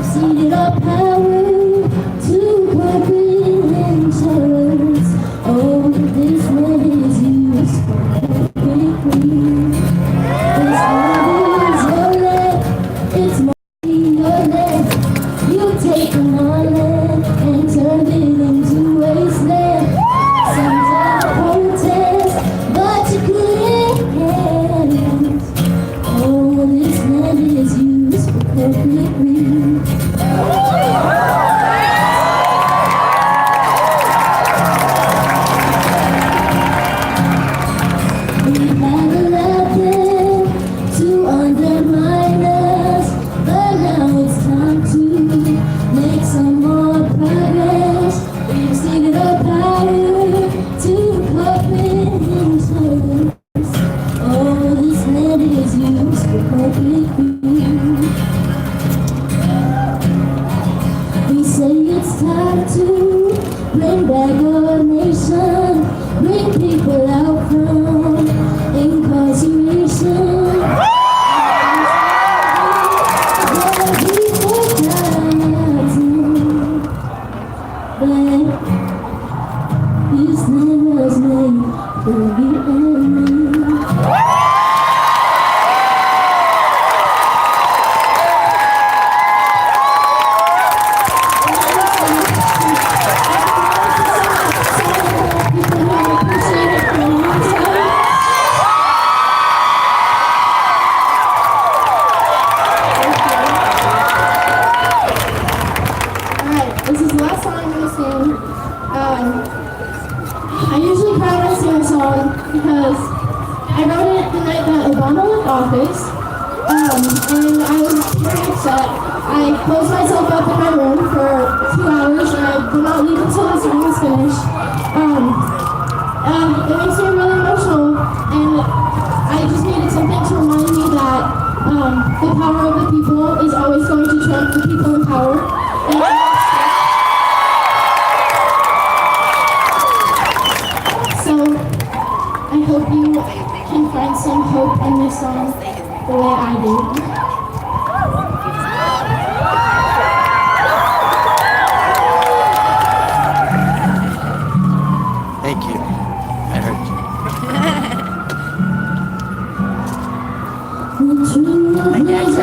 Ceded our power to corporate terrors. Oh, this land is used for quickly. This land is your land, it's your land. You take my land and turn it into wasteland. Sometimes protest, but you couldn't. Oh, this land is used for quickly. We say it's time to bring back our nation, bring people out from incarceration. This land was made for you and me. This is the last song I'm going to sing. I usually cry when I sing a song because I wrote it the night that Obama left office, and I was very upset. I closed myself up in my room for 2 hours, and I did not leave until the song was finished. It makes me really emotional, and I just needed something to remind me that the power of the people is always going to trump the people in power. I hope you can find some hope in this song the way I do. Thank you. I heard you. My dad's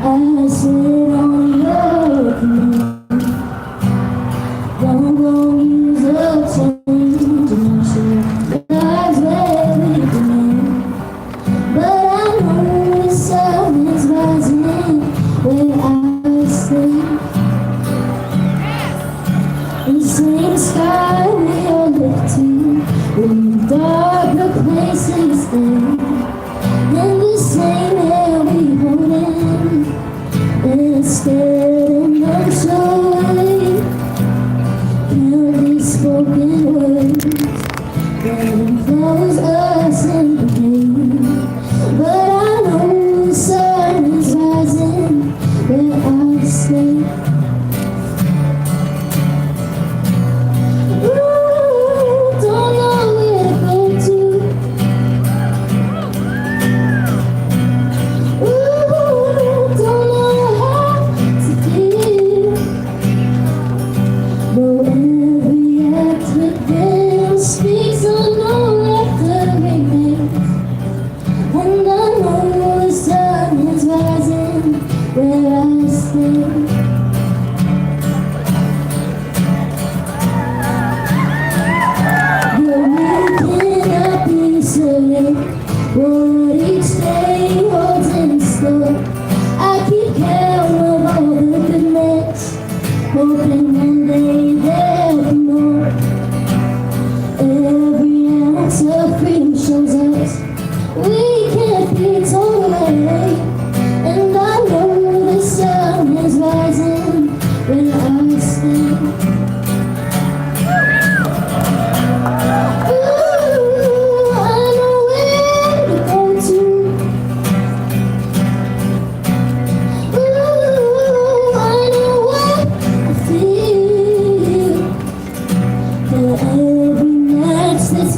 I sit on your command.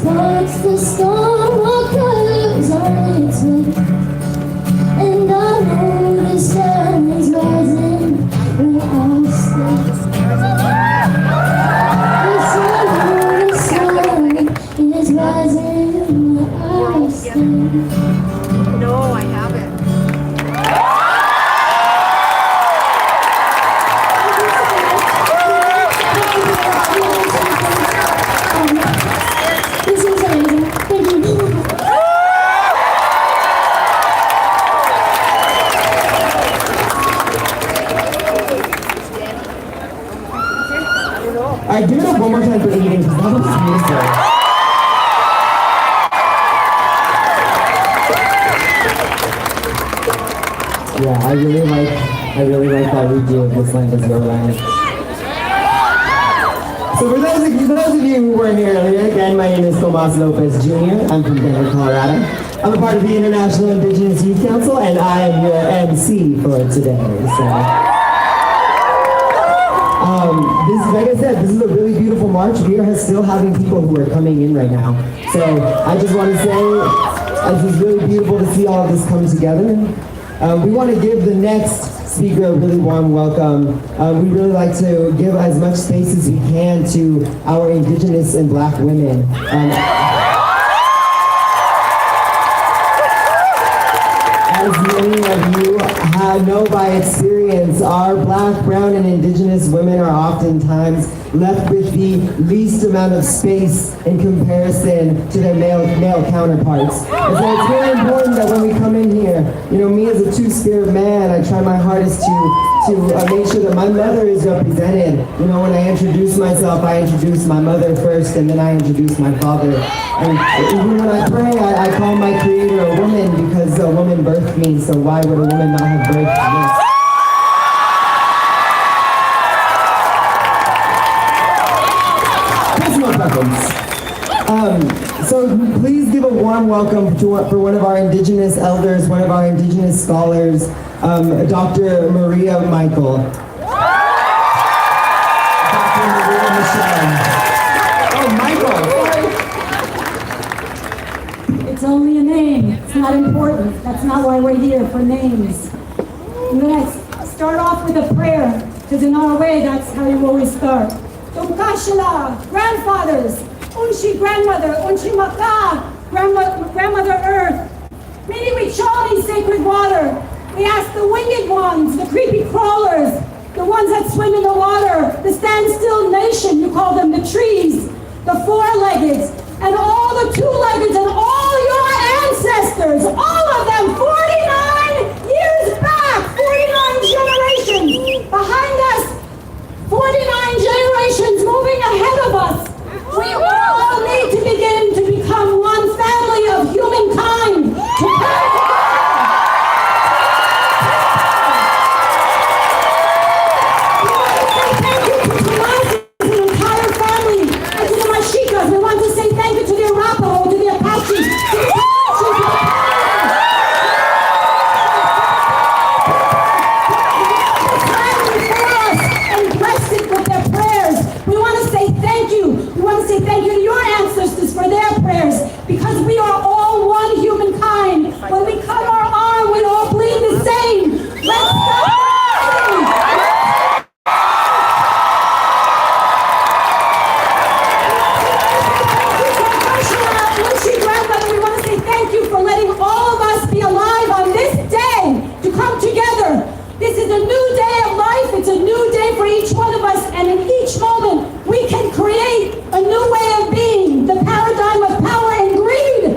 sparks the storm, what colors on its way. And I know the sun is rising where I stay. The sun is rising where I stay. No, I haven't. This is amazing. Thank you. Alright, give it up one more time for eating, because that was beautiful. Yeah, I really like that we do This Land Is Your Land. So for those of you who weren't here earlier, again, my name is Tomas Lopez Jr. I'm from Denver, Colorado. I'm a part of the International Indigenous Youth Council, and I am your MC for today. So. Like I said, this is a really beautiful march. We are still having people who are coming in right now. So I just want to say, this is really beautiful to see all of this come together. We want to give the next speaker a really warm welcome. We really like to give as much space as we can to our Indigenous and Black women. As many of you know by experience, our Black, Brown, and Indigenous women are oftentimes left with the least amount of space in comparison to their male counterparts. And so it's very important that when we come in here, me as a two-spirit man, I try my hardest to make sure that my mother is represented. When I introduce myself, I introduce my mother first, and then I introduce my father. And even when I pray, I call my creator a woman because a woman birthed me, so why would a woman not have birthed me? So please give a warm welcome for one of our Indigenous elders, one of our Indigenous scholars, Dr. Maria Michael. Dr. Maria Michelle. Oh, Michael. It's only a name. It's not important. That's not why we're here, for names. I'm going to start off with a prayer, because in our way, that's how you always start. Tumkashila, grandfathers, Unshi grandmother, Unshi Maka, grandmother earth. Meeting with Shawnee's sacred water. We ask the winged ones, the creepy crawlers, the ones that swim in the water, the standstill nation, you call them the trees, the four-leggeds, and all the two-leggeds, and all your ancestors, all of them, 49 years back, 49 generations behind us, 49 generations moving ahead of us. We all need to begin to become one family of humankind. To come together. We want to say thank you to Tomas and his entire family, and to the Mexicas. We want to say thank you to the Arapaho, to the Apache, to the thank you to your ancestors for their prayers, because we are all one humankind. When we cut our arm, we all bleed the same. Let's stop fighting. We want to say thank you for letting all of us be alive on this day to come together. This is a new day of life. It's a new day for each one of us, and in each moment we can create a new way of being, the paradigm of power and greed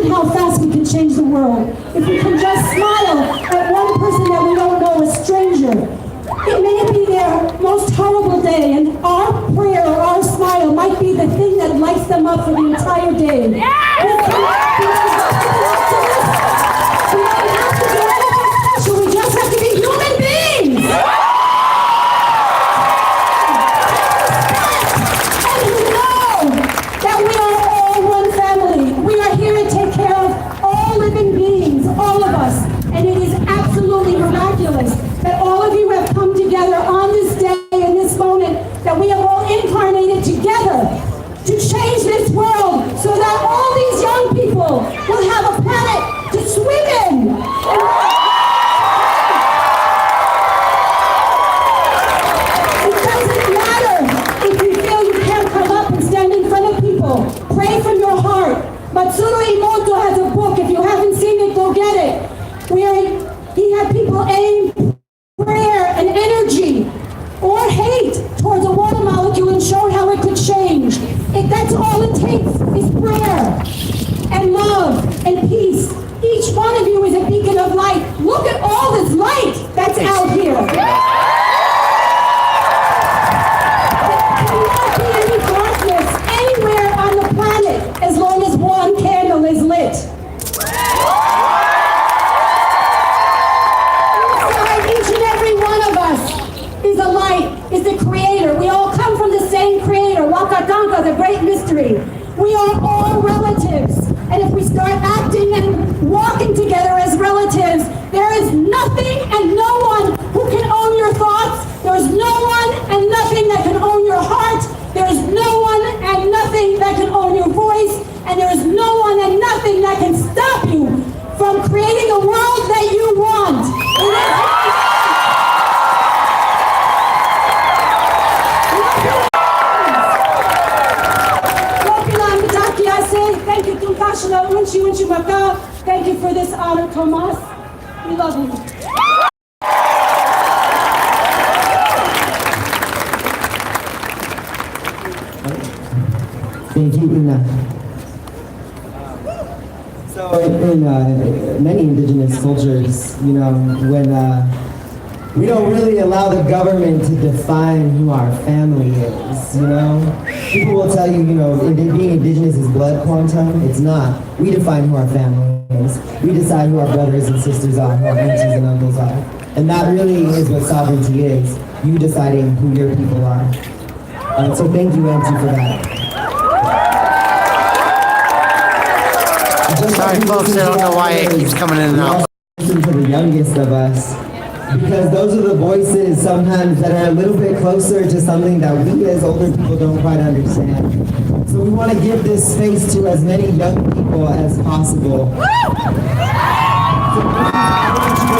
imagine how fast we can change the world. If we can just smile at one person that we don't know, a stranger. It may be their most horrible day, and our prayer or our smile might be the thing that lights them up for the entire day. We don't have to do anything special, we just have to be human beings! And we know that we are all one family. We are here to take care of all living beings, all of us. And it is absolutely miraculous that all of you have come together on this day, in this moment, that we have all incarnated together to change this world so that all these young people will have a planet to swim in. It doesn't matter if you feel you can't come up and stand in front of people. Pray from your heart. Matsuro Emoto has a book. If you haven't seen it, go get it. Where he had people aim prayer and energy or hate towards a water molecule and showed how it could change. That's all it takes is prayer and love and peace. Each one of you is a beacon of light. Look at all this light that's out here. There cannot be any darkness anywhere on the planet as long as one candle is lit. Each and every one of us is a light, is the creator. We all come from the same creator, Wakatanka, the great mystery. We are all relatives. And if we start acting and walking together as relatives, there is nothing and no one who can own your thoughts. There's no one and nothing that can own your heart. There's no one and nothing that can own your voice. And there is no one and nothing that can stop you from creating a world that you want. Thank you, Tunkashina, Unchi Maka. Thank you for this honor, Tomas. We love you. Thank you, Una. So in many indigenous cultures, you know, when we don't really allow the government to define who our family is, you know? People will tell you, you know, being indigenous is blood quantum. It's not. We define who our family is. We decide who our brothers and sisters are, who our aunties and uncles are. And that really is what sovereignty is. You deciding who your people are. So thank you, Auntie, for that. Sorry, folks, I don't know why it keeps coming in and out. Listen to the youngest of us. Because those are the voices sometimes that are a little bit closer to something that we as older people don't quite understand. So we want to give this space to as many young people as possible. So I want you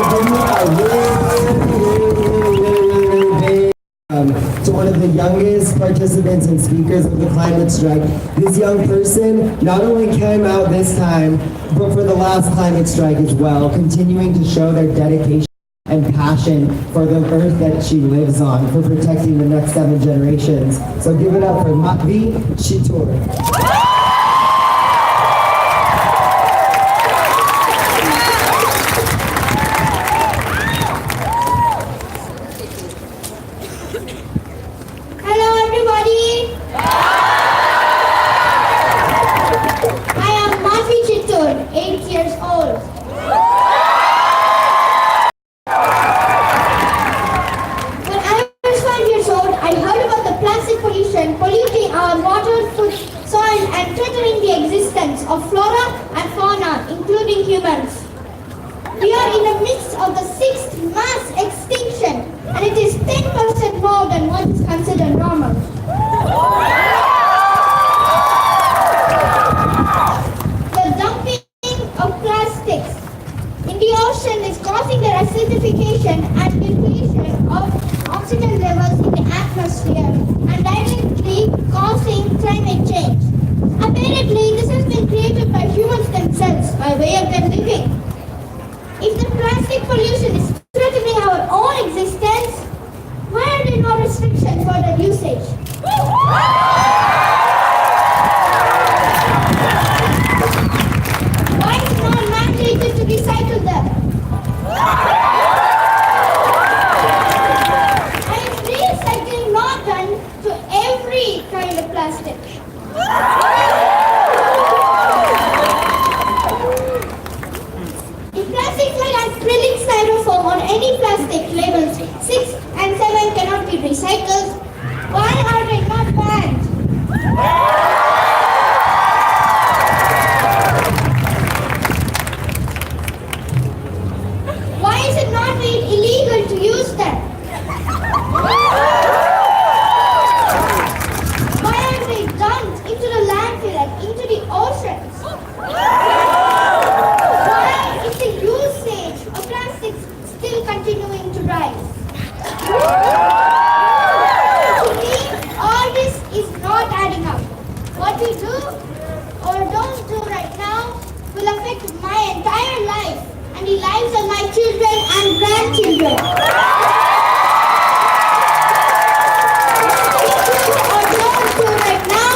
to to one of the youngest participants and speakers of the climate strike. This young person not only came out this time, but for the last climate strike as well, continuing to show their dedication and passion for the earth that she lives on, for protecting the next 7 generations. So give it up for Matvi Chitur. Hello everybody! I am Matvi Chitur, 8 years old. When I was 5 years old, I heard about the plastic pollution polluting our water, food, soil and threatening the existence of flora and fauna, including humans. We are in the midst of the 6th mass extinction, and it is 10% more than what is considered normal. The dumping of plastics in the ocean is causing the acidification and depletion of oxygen levels in the atmosphere and directly causing climate change. Apparently, this has been created by humans themselves by way of their living. If the plastic pollution is threatening our own existence, why are there no restrictions for their usage? Why grandchildren. Right now,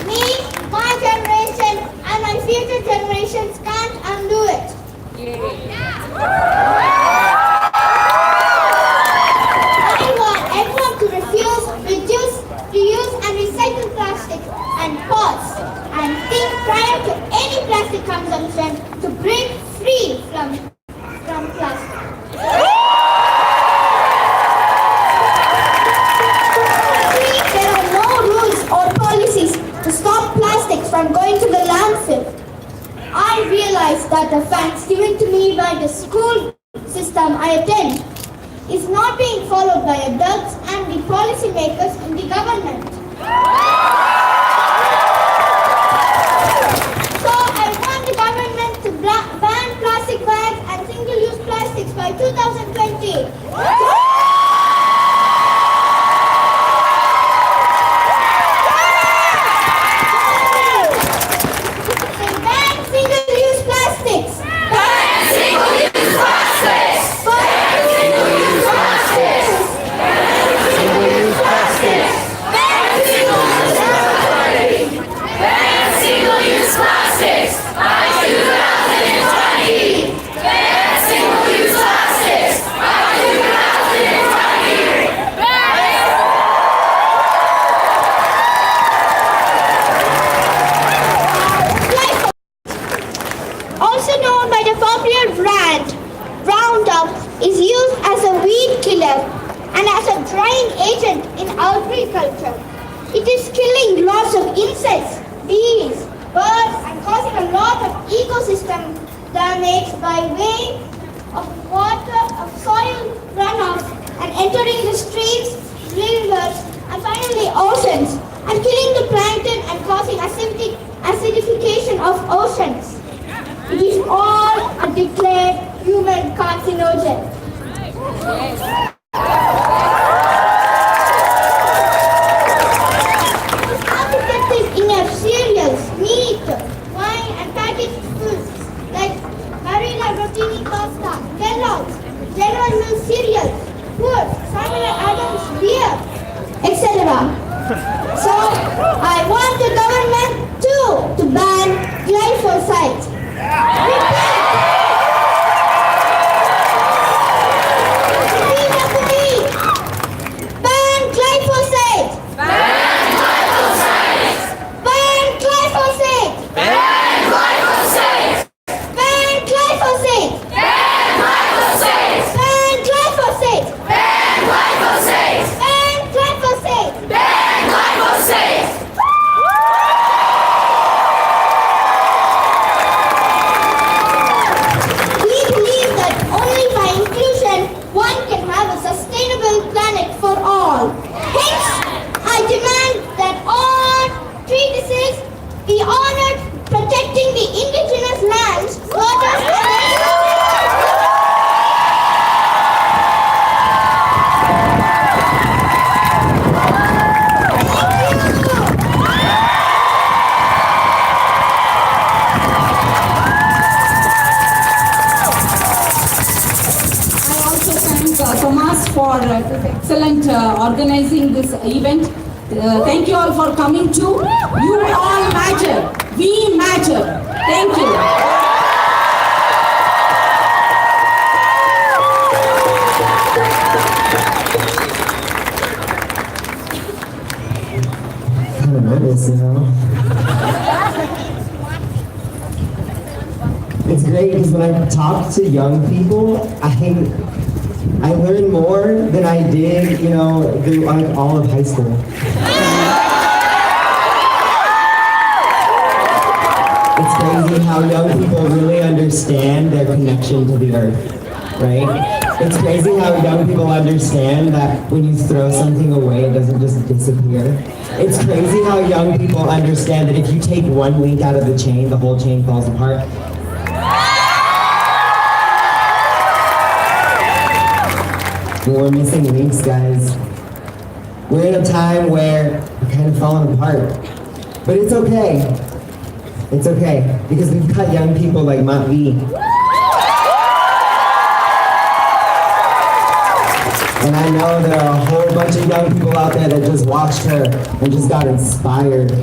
me, my generation, and my future generations can't undo it. I want everyone to refuse, reduce, reuse, and recycle plastic and pause and think prior to any plastic consumption to break free from plastic. There are no rules or policies to stop plastics from going to the landfill. I realize that the facts given to me by the school system I attend is not being followed by adults and the policymakers in the government. So I want the government to ban plastic bags and single-use plastics by 2020. Also known by the popular brand Roundup, is used as a weed killer and as a drying agent in agriculture. It is killing lots of insects, bees, birds, and causing a lot of ecosystem damage by way of water, of soil runoff, and entering the streets, rivers, and finally oceans, and killing the plankton and causing acidification of oceans. It is all a declared human carcinogen. How to get this in your cereals, meat, wine, and packaged foods like Marina Rotini pasta, Kellogg's, General Mills cereals, food, Samuel Adams beer, etc. So I want the government too to ban glyphosate. Repeat after me. Ban glyphosate. Ban glyphosate. Ban glyphosate. Ban glyphosate. Ban glyphosate. Ban glyphosate. Ban glyphosate. Ban glyphosate. Ban glyphosate. Ban glyphosate. We believe that only by inclusion one can have a sustainable planet for all. Hence, I demand that all treatises be honored, protecting the indigenous lands, waters, and I also thank Thomas for this excellent organizing this event. Thank you all for coming too. You all matter. We matter. Thank you. Kind of nervous, you know. It's great because when I talk to young people, I learn more than I did, you know, through like all of high school. It's crazy how young people really understand their connection to the earth, right? It's crazy how young people understand that when you throw something away, it doesn't just disappear. It's crazy how young people understand that if you take one link out of the chain, the whole chain falls apart. We're missing links, guys. We're in a time where we're kind of falling apart. But it's okay. It's okay, because we've got young people like Matt V. And I know there are a whole bunch of young people out there that just watched her and just got inspired. I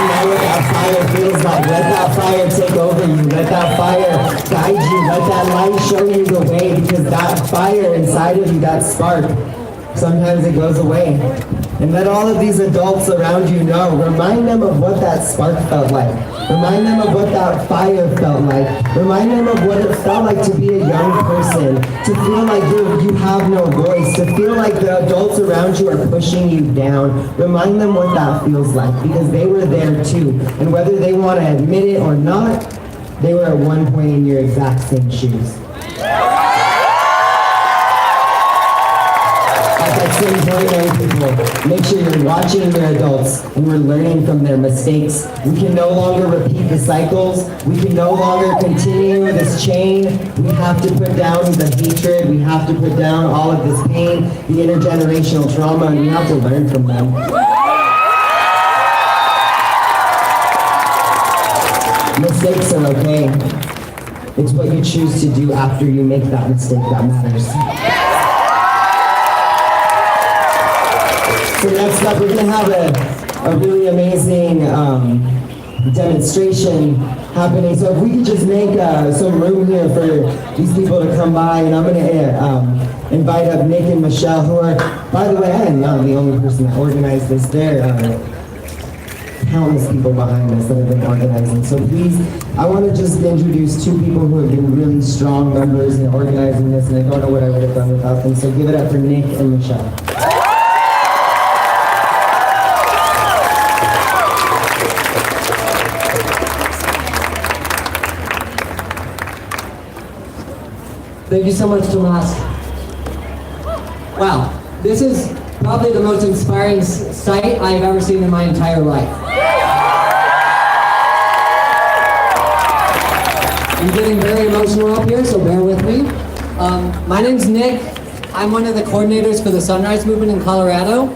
know what that fire feels like. Let that fire take over you. Let that fire guide you. Let that light show you the way, because that fire inside of you, that spark, sometimes it goes away. And let all of these adults around you know. Remind them of what that spark felt like. Remind them of what that fire felt like. Remind them of what it felt like to be a young person, to feel like you have no voice, to feel like the adults around you are pushing you down. Remind them what that feels like, because they were there too. And whether they want to admit it or not, they were at one point in your exact same shoes. At that same point, young people, make sure you're watching your adults and we're learning from their mistakes. We can no longer repeat the cycles. We can no longer continue this chain. We have to put down the hatred. We have to put down all of this pain, the intergenerational trauma, and we have to learn from them. Mistakes are okay. It's what you choose to do after you make that mistake that matters. So next up, we're going to have a really amazing demonstration happening. So if we could just make some room here for these people to come by, and I'm going to invite up Nick and Michelle, who are, by the way, I am not the only person that organized this. There are countless people behind us that have been organizing. So please, I want to just introduce two people who have been really strong members in organizing this, and I don't know what I would have done without them. So give it up for Nick and Michelle. Thank you so much, Tomas. Wow, this is probably the most inspiring sight I've ever seen in my entire life. I'm getting very emotional up here, so bear with me. My name's Nick. I'm one of the coordinators for the Sunrise Movement in Colorado.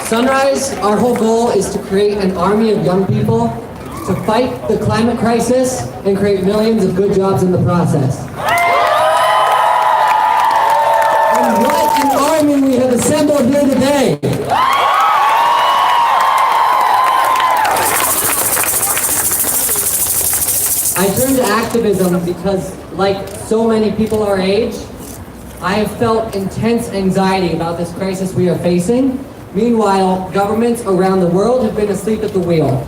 Sunrise, our whole goal is to create an army of young people to fight the climate crisis and create millions of good jobs in the process. And what an army we have assembled here today. I turned to activism because, like so many people our age, I have felt intense anxiety about this crisis we are facing. Meanwhile, governments around the world have been asleep at the wheel.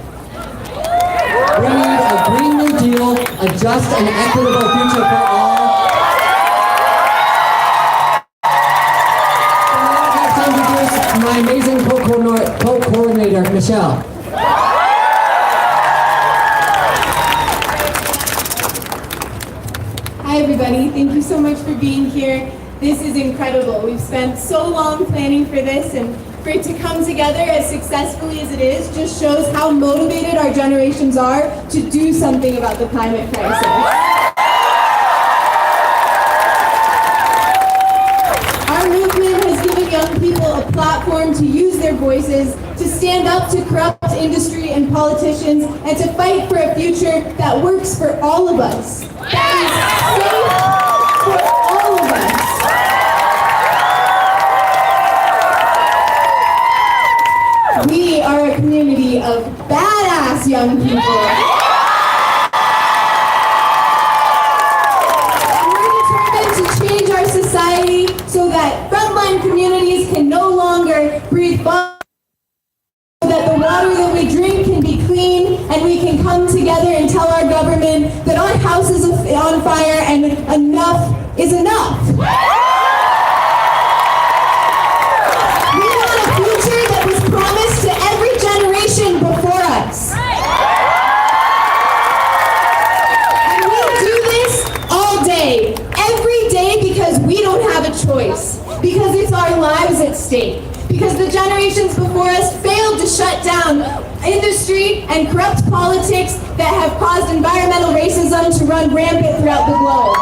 We need a Green New Deal, a just and equitable future for all. And now I'd like to introduce my amazing co-coordinator, Michelle. Hi everybody, thank you so much for being here. This is incredible. We've spent so long planning for this, and for it to come together as successfully as it is just shows how motivated our generations are to do something about the climate crisis. Our movement has given young people a platform to use their voices, to stand up to corrupt industry and politicians, and to fight for a future that works for all of us. That is safe for all of us. We are a community of badass young people. And we're determined to change our society so that frontline communities can no longer breathe fire, so that the water that we drink can be clean, and we can come together and tell our government that our house is on fire and enough is enough. Promised to every generation before us. And we do this all day, every day, because we don't have a choice, because it's our lives at stake, because the generations before us failed to shut down industry and corrupt politics that have caused environmental racism to run rampant throughout the globe.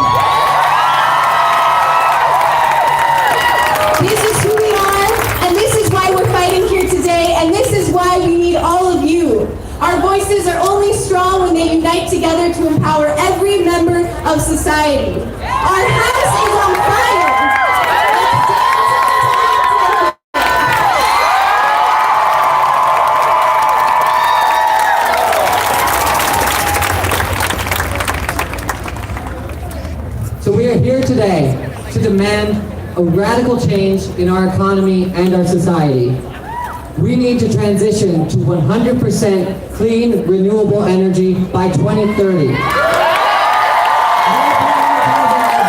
This is who we are, and this is why we're fighting here today, and this is why we need all of you. Our voices are only strong when they unite of society. Our house is on fire. So we are here today to demand a radical change in our economy and our society. We need to transition to 100% clean, renewable energy by 2030.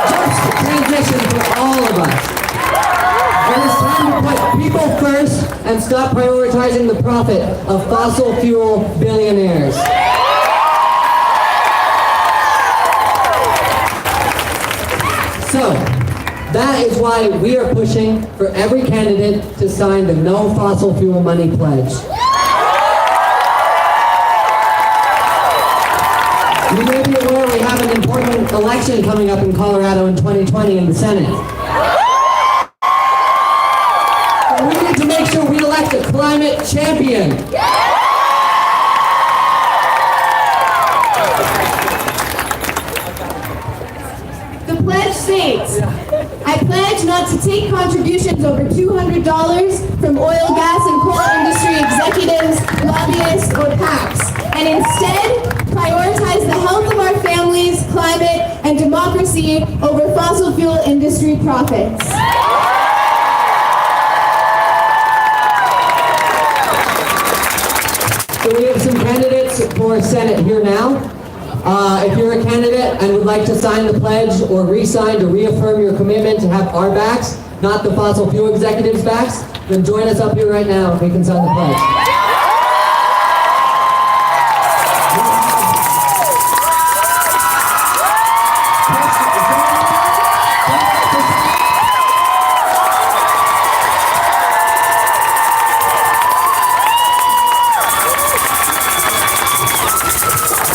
Just a transition for all of us. It is time to put people first and stop prioritizing the profit of fossil fuel billionaires. So, that is why we are pushing for every candidate to sign the No Fossil Fuel Money Pledge. You may be aware we have an important election coming up in Colorado in 2020 in the Senate. We need to make sure we elect a climate champion. The pledge states, I pledge not to take contributions over $200 from oil, gas, and coal industry executives, lobbyists, or PACs, and instead prioritize the health of our families, climate, and democracy over fossil fuel industry profits. So we have some candidates for Senate here now. If you're a candidate and would like to sign the pledge or re-sign to reaffirm your commitment to have our backs, not the fossil fuel executives' backs, then join us up here right now and we can sign the pledge.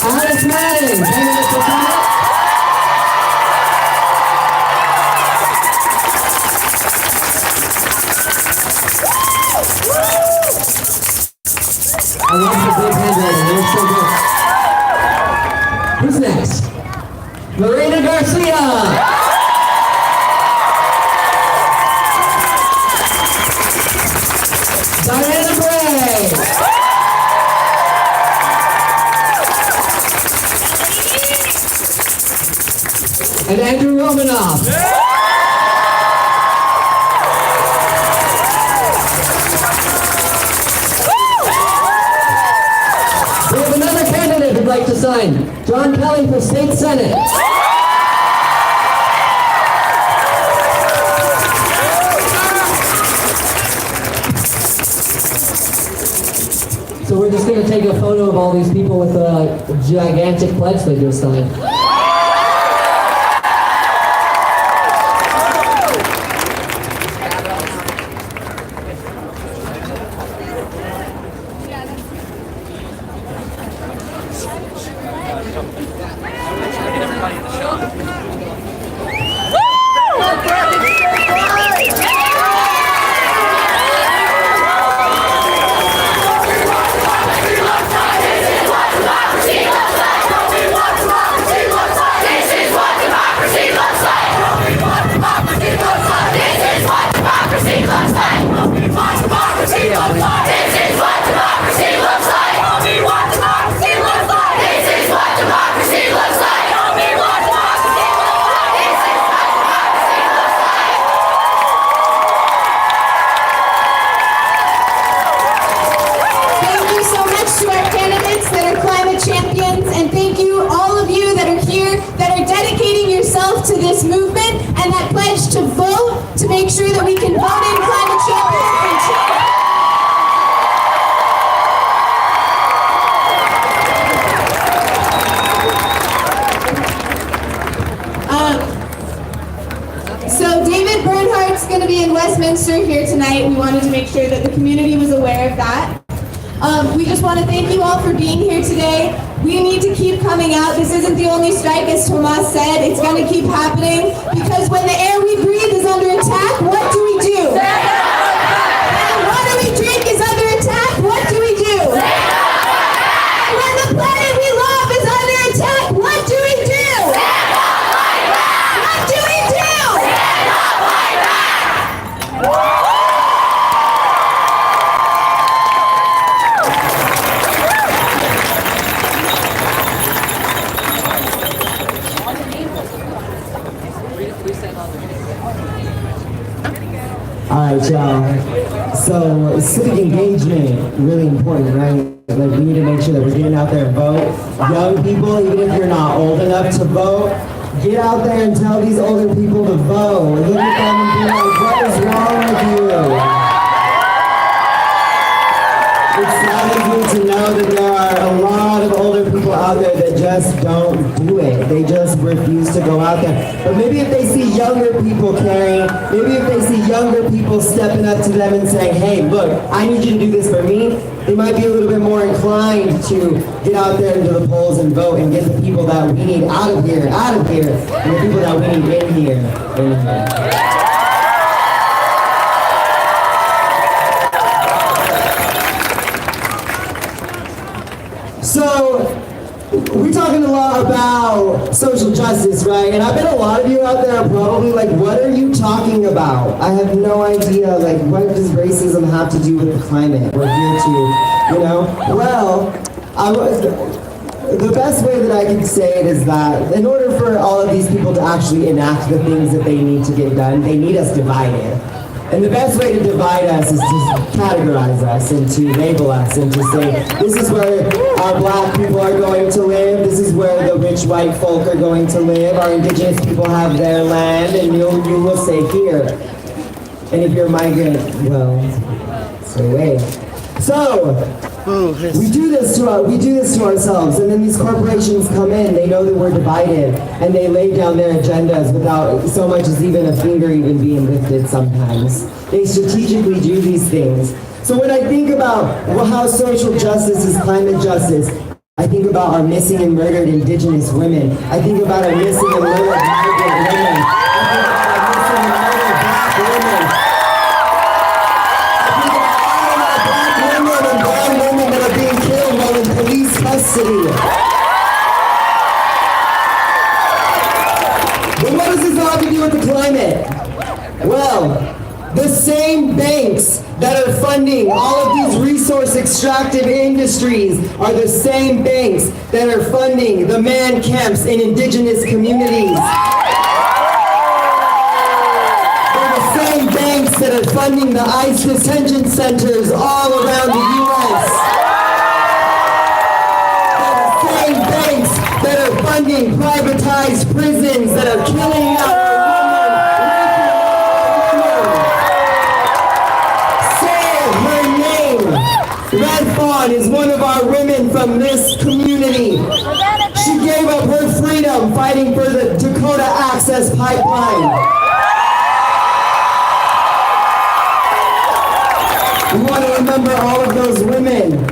Alice Madden, candidate for Senate. I love the big handwriting, they're so good. Who's next? Lorena Garcia. Diana Bray. And Andrew Romanoff. We have another candidate who'd like to sign. John Kelly for State Senate. So we're just going to take a photo of all these people with a gigantic pledge they just signed. To this movement and that pledge to vote to make sure that we can vote in climate champions and change. So David Bernhardt's going to be in Westminster here tonight. We wanted to make sure that the community was aware of that. We just want to thank you all for being here today. We need to keep coming out. This isn't the only strike, as Tomas said. It's going to keep happening because when the air we breathe is under attack, what do we do? And water we drink is under attack, what do we do? And when the planet we love is under attack, what do we do? right, y'all. So civic engagement, really important, right? Like we need to make sure that we're getting out there and vote. Young people, even if you're not old enough to vote, get out there and tell these older people to vote. Look at them and be like, what is wrong with you? It saddens me to know that there are a lot of older people out there that just don't do it. They just refuse to go out there. But maybe if they see younger people caring, maybe if they see younger people stepping up to them and saying, hey, look, I need you to do this for me, they might be a little bit more inclined to get out there into the polls and vote and get the people that we need out of here, and the people that we need in here, in here. So, we're talking a lot about social justice, right? And I bet a lot of you out there are probably like, what are you talking about? I have no idea, like, what does racism have to do with the climate? We're here to, you know? Well, the best way that I can say it is that in order for all of these people to actually enact the things that they need to get done, they need us divided. And the best way to divide us is to categorize us and to label us and to say, this is where our black people are going to live, this is where the rich white folk are going to live, our indigenous people have their land, and you will stay here. And if you're a migrant, well, stay away. So, we do this to ourselves, and then these corporations come in, they know that we're divided, and they lay down their agendas without so much as even a finger even being lifted sometimes. They strategically do these things. So when I think about how social justice is climate justice, I think about our missing and murdered indigenous women. I think about our missing and murdered migrant women. I think about our missing and murdered black women. Custody. But what does this have to do with the climate? Well, the same banks that are funding all of these resource extractive industries are the same banks that are funding the man camps in indigenous communities. They're the same banks that are funding the ICE detention centers all around the U.S. That are funding privatized prisons that are killing out the women. Say her name. Red Fawn is one of our women from this community. She gave up her freedom fighting for the Dakota Access Pipeline. We want to remember all of those women.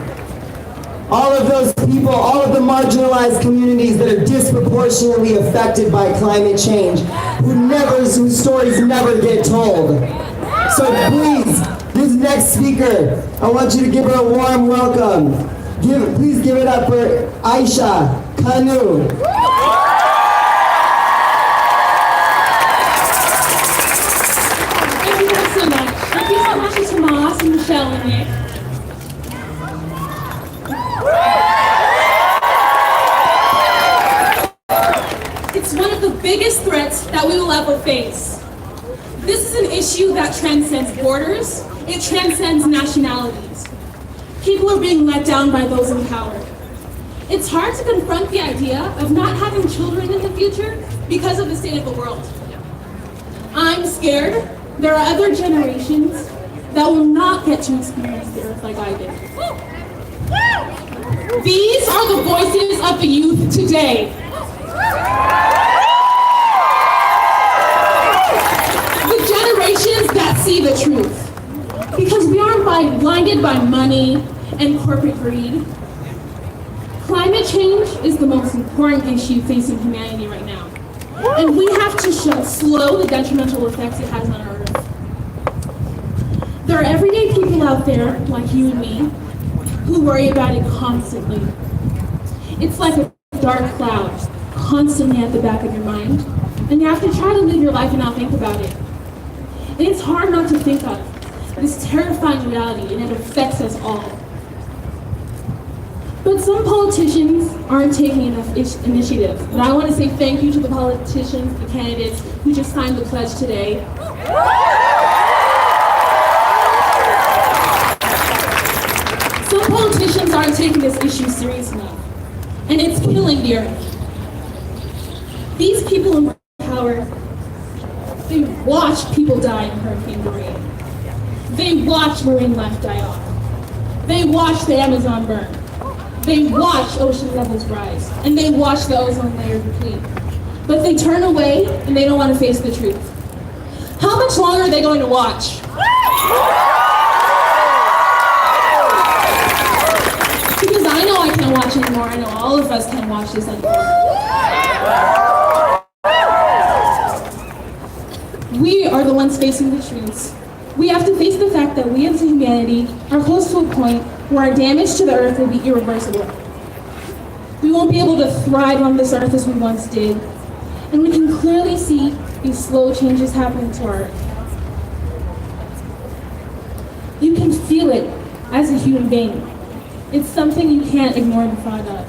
All of those people, all of the marginalized communities that are disproportionately affected by climate change, whose stories never get told. So please, this next speaker, I want you to give her a warm welcome. Please give it up for Aisha Kanu. Thank you guys so much. Thank you so much to Tomas and Michelle and Nick. It's one of the biggest threats that we will ever face. This is an issue that transcends borders, it transcends nationalities. People are being let down by those in power. It's hard to confront the idea of not having children in the future because of the state of the world. I'm scared there are other generations that will not get to experience the earth like I did. These are the voices of the youth today. The generations that see the truth. Because we aren't blinded by money and corporate greed. Climate change is the most important issue facing humanity right now. And we have to slow the detrimental effects it has on our earth. There are everyday people out there, like you and me, who worry about it constantly. It's like a dark cloud, constantly at the back of your mind, and you have to try to live your life and not think about it. And it's hard not to think of this terrifying reality, and it affects us all. But some politicians aren't taking enough initiative. And I want to say thank you to the politicians, the candidates who just signed the pledge today. aren't taking this issue serious enough. And it's killing the earth. These people in power, they watch people die in Hurricane Maria. They watch marine life die off. They watch the Amazon burn. They watch ocean levels rise. And they watch the ozone layer deplete. But they turn away and they don't want to face the truth. How much longer are they going to watch? Because I know I can't watch anymore. I know all of us can't watch this anymore. We are the ones facing the truths. We have to face the fact that we as humanity are close to a point where our damage to the earth will be irreversible. We won't be able to thrive on this earth as we once did. And we can clearly see these slow changes happening to our earth. You can feel it as a human being. It's something you can't ignore the thought of.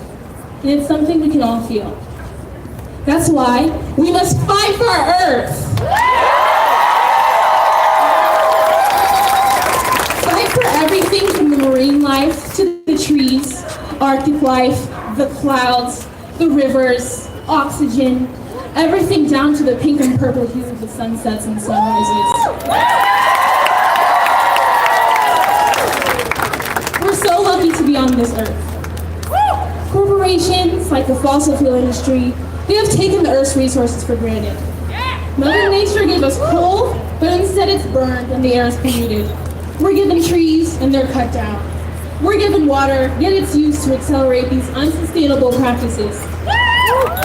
And it's something we can all feel. That's why we must fight for our earth. Fight for everything from the marine life to the trees, Arctic life, the clouds, the rivers, oxygen, everything down to the pink and purple hues of the sunsets and sunrises. We're so lucky to be on this earth. Corporations like the fossil fuel industry, they have taken the earth's resources for granted. Mother Nature gave us coal, but instead it's burned and the air is polluted. We're given trees and they're cut down. We're given water, yet it's used to accelerate these unsustainable practices.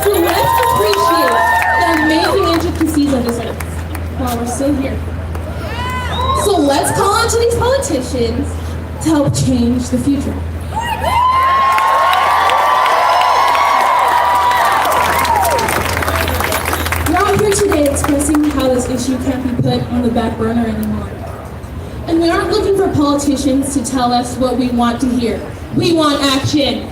So let's appreciate the amazing intricacies of this earth while we're still here. So let's call on to these politicians to help change the future. We're out here today expressing how this issue can't be put on the back burner anymore. And we aren't looking for politicians to tell us what we want to hear. We want action.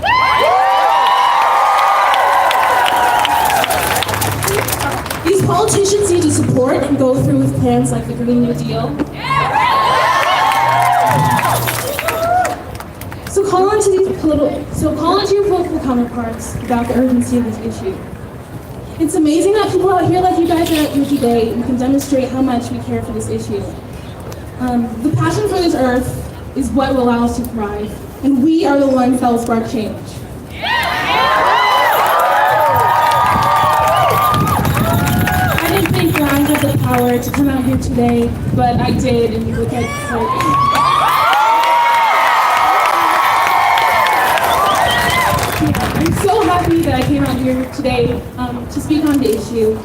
These politicians need to support and go through with plans like the Green New Deal. So call on to your political counterparts about the urgency of this issue. It's amazing that people out here like you guys are out here today and can demonstrate how much we care for this issue. The passion for this earth is what will allow us to thrive, and we are the ones that will spark change. I didn't think that I had the power to come out here today, but I did, and look at I'm so happy that I came out here today to speak on the issue.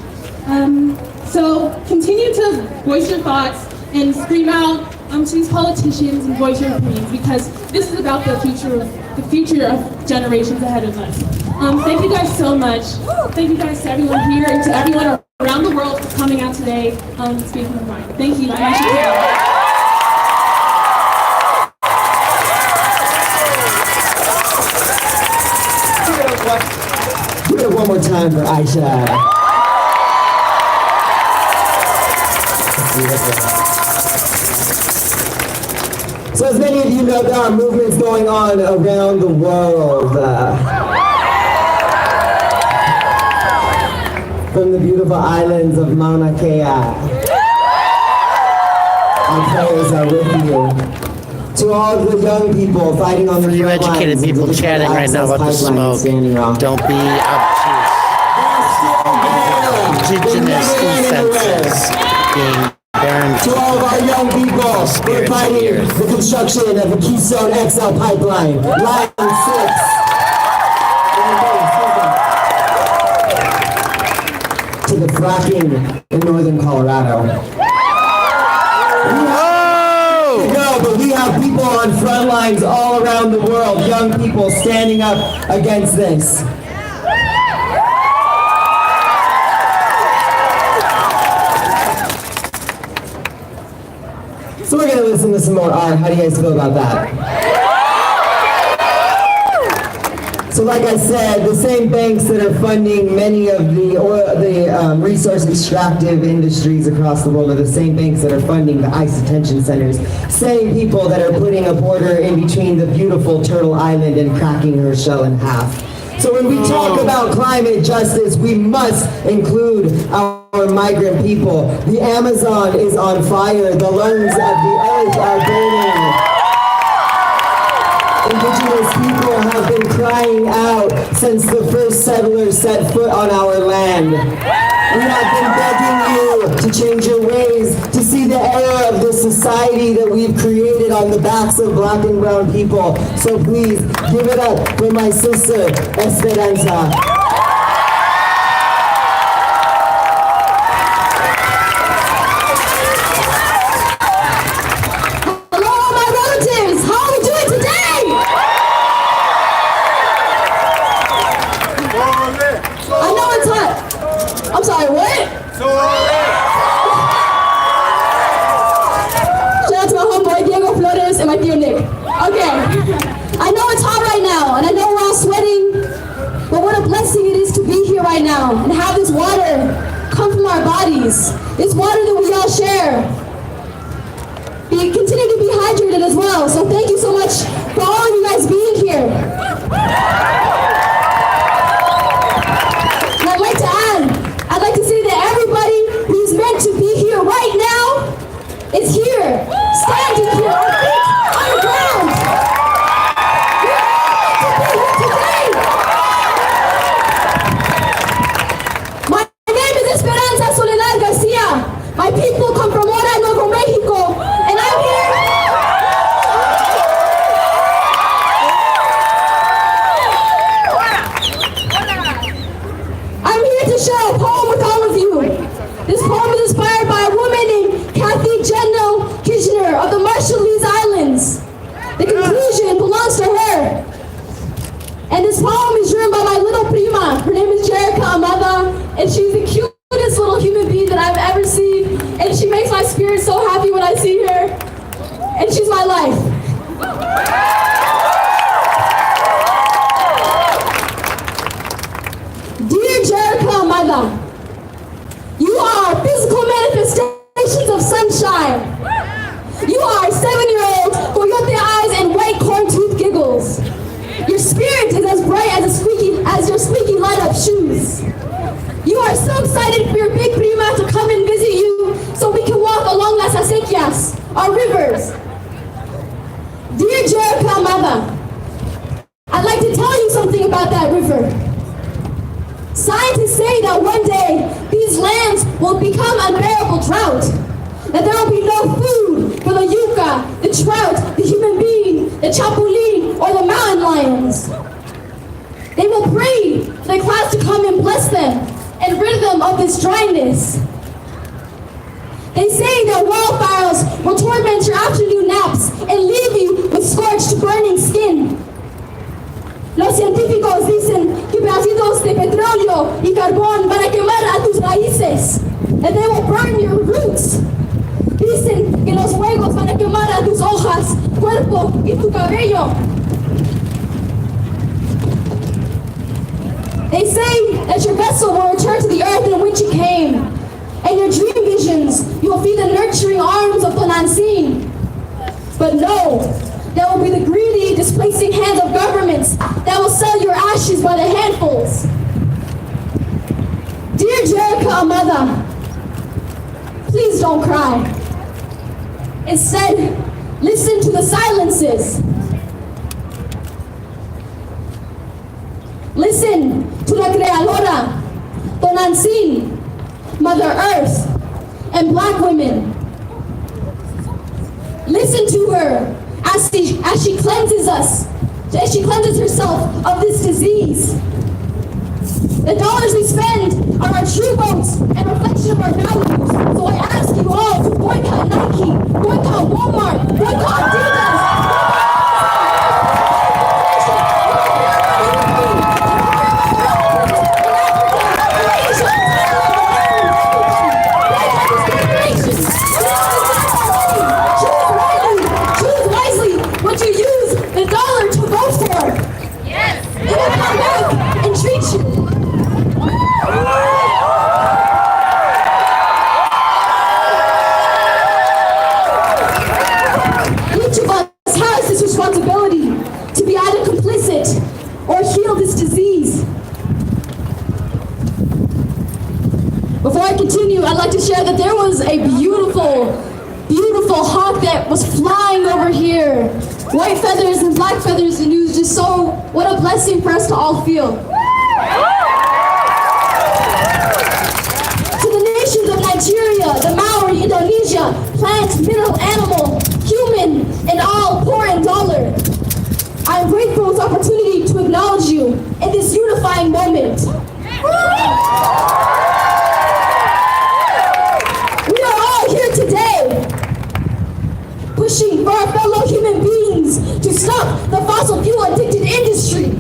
So continue to voice your thoughts and scream out to these politicians and voice your opinions, because this is about the future of generations ahead of us. Thank you guys so much. Thank you guys to everyone here and to everyone around the world for coming out today and speaking their mind. Thank you. I'm Ashley Taylor. Do it one more time for Aisha. So as many of you know, there are movements going on around the world. From the beautiful islands of Mauna Kea. Our prayers are with you. To all the young people fighting on the For you front educated lines people of the chatting right now about the pipeline smoke, standing off. don't be obtuse. Indigenous incenses being burned. To all of our young people, we're Spirits of fighting the earth. the construction of the Keystone XL pipeline, Line 6. To the fracking in northern Colorado. No, but we have people on front lines all around the world, young people standing up against this. So we're gonna listen to some more art. How do you guys feel about that? So like I said, the same banks that are funding many of the resource extractive industries across the world are the same banks that are funding the ICE detention centers. Same people that are putting a border in between the beautiful Turtle Island and cracking her shell in half. So when we talk about climate justice, we must include our migrant people. The Amazon is on fire. The lungs of the earth are burning. Indigenous people have been crying out since the first settlers set foot on our land. We have been begging you to change your ways, to see the error of this society that we've created on the backs of black and brown people. So please, give it up for my sister, Esperanza. I'm sorry, what? Shout out to my homeboy Diego Flores and my dear Nick. Okay, I know it's hot right now, and I know we're all sweating, but what a blessing it is to be here right now and have this water come from our bodies. This water that we all share. We continue to be hydrated as well, so thank you so much for all of you guys being here. To be here right now is here, standing here, our feet on the ground. We're all to be here today. My name is Esperanza Soledad Garcia. My people come from Mora, Nuevo Mexico, and I'm here. I'm here to share a poem with all of you. This poem is inspired by a woman named Kathy Jendel Kirchner of the Marshallese Islands. The conclusion belongs to her. And this poem is written by my little prima. Her name is Jerica Amada, and she's the cutest little human being that I've ever seen. And she makes my spirit so happy when I see her. And she's my life. Dear Jerica Amada, you are physical manifestations of sunshine. You are 7-year-old coyote eyes and white corn tooth giggles. Your spirit is as bright as your squeaky light-up shoes. You are so excited for your big prima to come and visit you so we can walk along las acequias, our rivers. Dear Jerica Amada, I'd like to tell you something about that river. Scientists say that one day these lands will become unbearable drought, that there will be no food for the yucca, the trout, the human being, the chapulín, or the mountain lions. They will pray for the clouds to come and bless them and rid them of this dryness. They say that wildfires will torment your afternoon naps and leave you with scorched, burning skin. Los científicos dicen que pedacitos de petróleo y carbón van a quemar a tus raíces, and they will burn your roots. Dicen que los fuegos van a quemar a tus hojas, cuerpo y tu cabello. They say that your vessel will return to the earth in which it came, and your dream visions, you will feel the nurturing arms of Tonantzin. But no, there will be the greedy, displacing hands of governments that will sell your ashes by the handfuls. Dear Jerica Amada, please don't cry. Instead, listen to the silences. Listen to la creadora, Tonantzin, Mother Earth, and black women. Listen to her as she cleanses us, as she cleanses herself of this disease. The dollars we spend are our true votes and reflection of our values. So I ask you all to boycott Nike, boycott Walmart, boycott Adidas. Choose wisely what you use the dollar to vote for. Yes. white feathers and black feathers, and it was just so, what a blessing for us to all feel. To the nations of Nigeria, the Maori, Indonesia, plant, mineral, animal, human, and all poor and dollar, I am grateful for this opportunity to acknowledge you in this unifying moment. We are all here today, pushing for our fellow human beings to stop the fossil fuel addicted industry,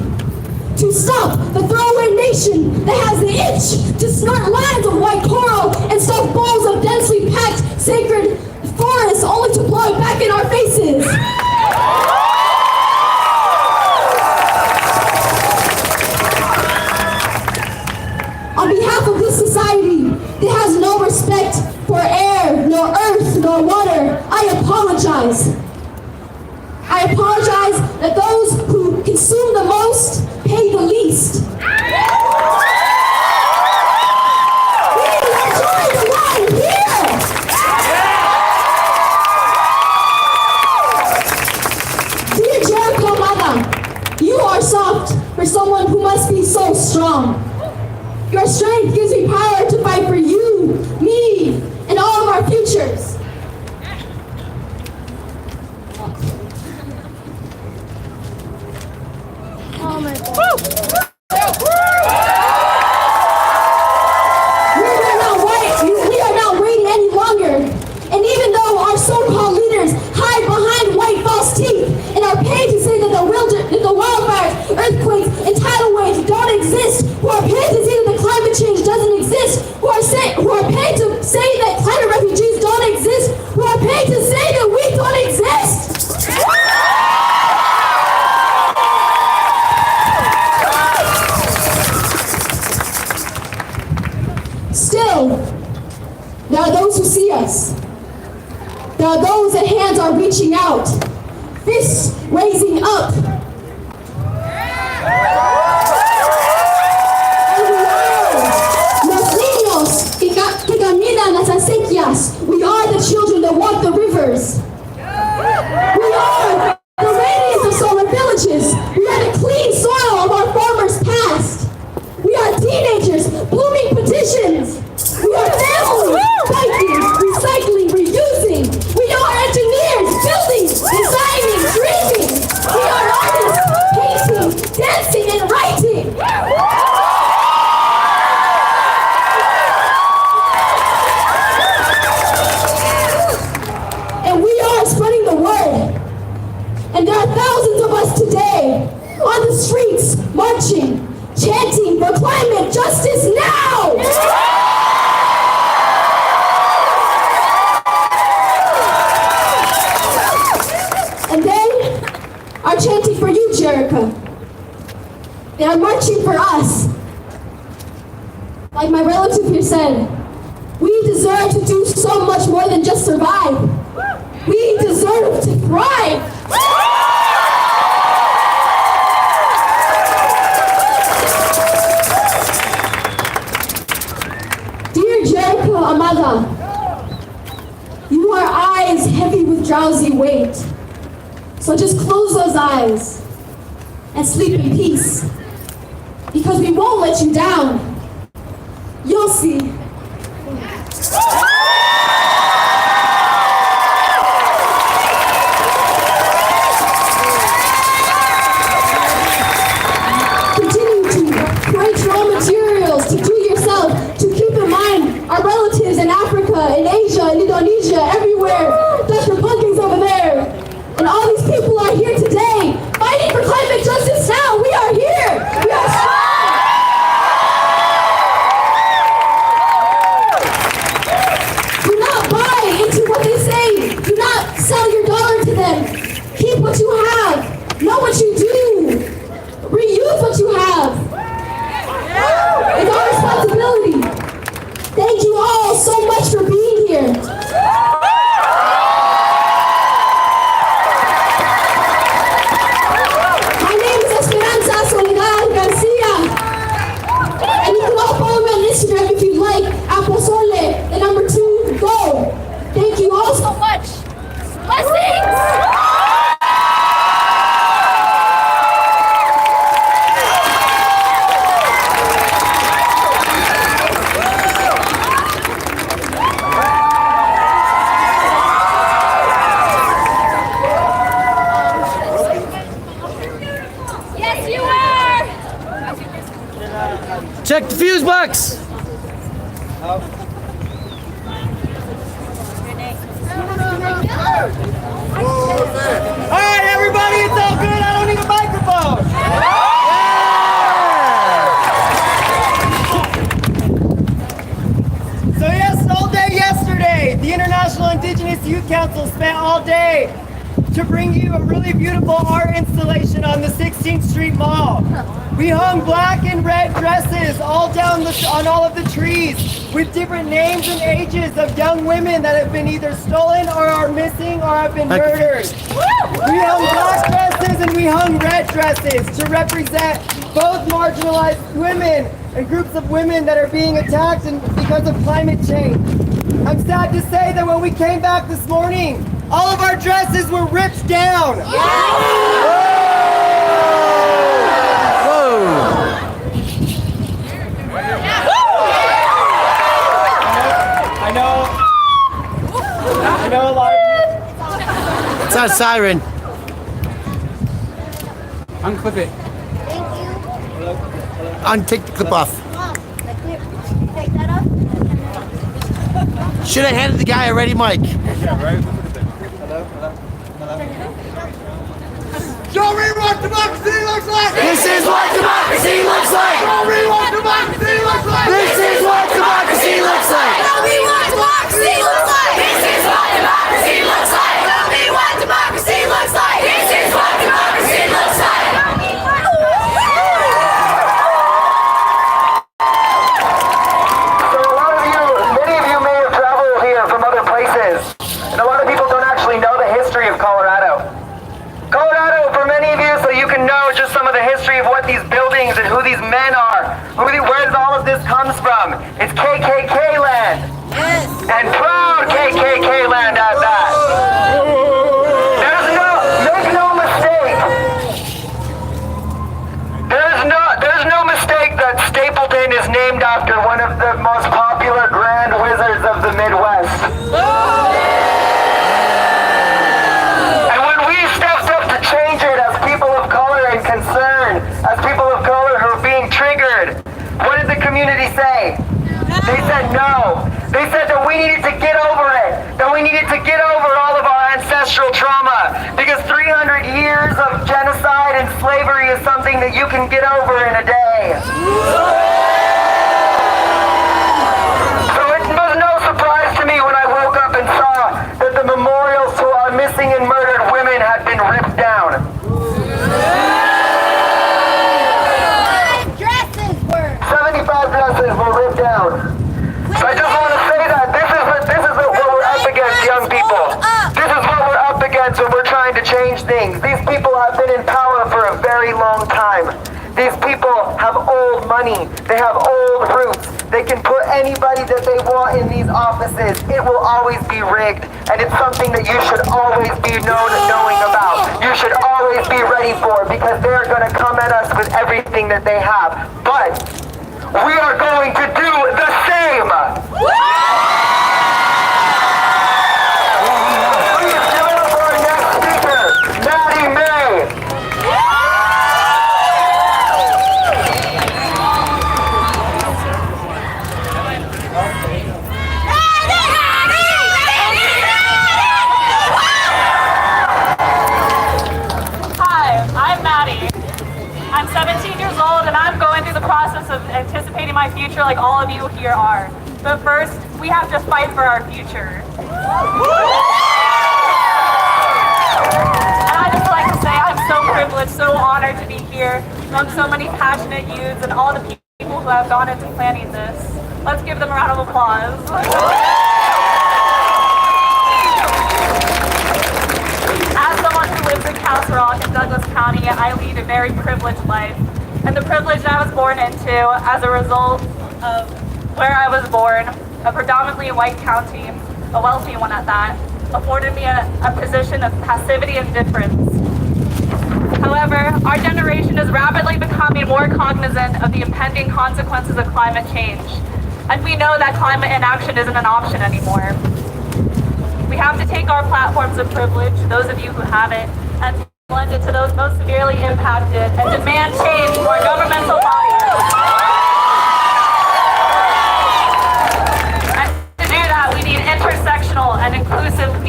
to stop the throwaway nation that has the itch to snort lines of white coral and stuff bowls of densely packed sacred forests only to blow it back in our faces. On behalf of this society that has no respect for air, nor earth, nor water, I apologize. I apologize that those who consume the most pay the least. We are drawing the line here. Dear Jericho Mother, you are soft for someone who must be so strong. Your strength gives me power to fight for you, me, and all of our futures. We are not waiting any longer. And even though our so-called leaders hide behind white false teeth and are paid to say that the wildfires, earthquakes, and tidal waves don't exist, who are paid to say that the climate change doesn't exist, who are paid to say that climate refugees don't exist, who are paid to say that we don't exist. Still, there are those who see us. There are those that hands are reaching out, fists raising up. Los niños que caminan las acequias. We are the children that walk the rivers. We are the radiance of solar villages. We are the clean soil of our farmers' past. We are teenagers blooming petitions. We are family, fighting, recycling, reusing. We are engineers, building, designing, dreaming. We are artists, painting, dancing, and writing. And we are spreading the word. And there are thousands of us today on the streets, marching, chanting for climate justice now! And they are chanting for you, Jericho. They are marching for us. Like my relative here said, we deserve to do so much more than just survive. We deserve to thrive. Dear Jericho Amada, you are eyes heavy with drowsy weight. So just close those eyes and sleep in peace. Because we won't let you down. You'll see. Continue to crunch raw materials, to do yourself, to keep in mind our relatives in Africa, in Asia, in Indonesia, everywhere. Dr. Pumpkins over there. And all these people are here today, fighting for climate justice now. We are here. We are strong. Do not buy into what they say. Do not sell your dollar to them. Keep what you have. Know what you do. Reuse what you have. It's our responsibility. Thank you all so much for being here. My name is Esperanza Soledad Garcia. And you can all follow me on Instagram if you'd like. Apozole, the number 2, go. Thank you all so much. Blessings! Check the fuse box. All right, everybody, it's all good. I don't need a microphone. So yes, all day yesterday, the International Indigenous Youth Council spent all day to bring you a really beautiful art installation on the 16th Street Mall. We hung black and red dresses all down on all of the trees with different names and ages of young women that have been either stolen or are missing or have been murdered. We hung black dresses and we hung red dresses to represent both marginalized women and groups of women that are being attacked because of climate change. I'm sad to say that when we came back this morning, all of our dresses were ripped down. I know a lot of you. It's our siren. Unclip it. Untake the clip off. Take that off. Should have handed the guy a ready mic. Show me what democracy looks like! This is what democracy looks like. Show me what democracy looks like! This is what democracy looks like. Show me what democracy looks like! This is what democracy looks like! Show me what democracy looks like! This is what democracy looks like! So many of you may have traveled here from other places, and a lot of people don't actually know the history of Colorado. Colorado, for many of you, so you can know just some of the history of what these buildings and who these men are, where all of this comes from. It's KKK land. Yes. And proud KKK land at that. Make no mistake. There's no mistake that Stapleton is named after one of the most popular grand wizards of the Midwest. Change it as people of color and concern, as people of color who are being triggered. What did the community say? They said no. They said that we needed to get over it, that we needed to get over all of our ancestral trauma, because 300 years of genocide and slavery is something that you can get over in a day. So it was no surprise to me when I woke up and saw that the memorials to our missing and murdered women had been ripped down. 75 dresses were ripped down. So I just want to say that this is what we're up against, young people. This is what we're up against when we're trying to change things. These people have been in power for a very long time. These people have old money. They have old roots. They can put anybody that they want in these offices. It will always be rigged, and it's something that you should always be knowing about. You should always be ready for, because they're going to come at us with everything that they have. But we are going to do the same. Please give it up for our next speaker, Maddie May. I'm 17 years old and I'm going through the process of anticipating my future like all of you here are. But first, we have to fight for our future. And I'd just like to say I'm so privileged, so honored to be here among so many passionate youths and all the people who have gone into planning this. Let's give them a round of applause. As someone who lives in Castle Rock in Douglas County, I lead a very privileged life. And the privilege I was born into as a result of where I was born, a predominantly white county, a wealthy one at that, afforded me a position of passivity and difference. However, our generation is rapidly becoming more cognizant of the impending consequences of climate change. And we know that climate inaction isn't an option anymore. We have to take our platforms of privilege, those of you who have it, and lend it to those most severely impacted and demand change for our governmental bodies.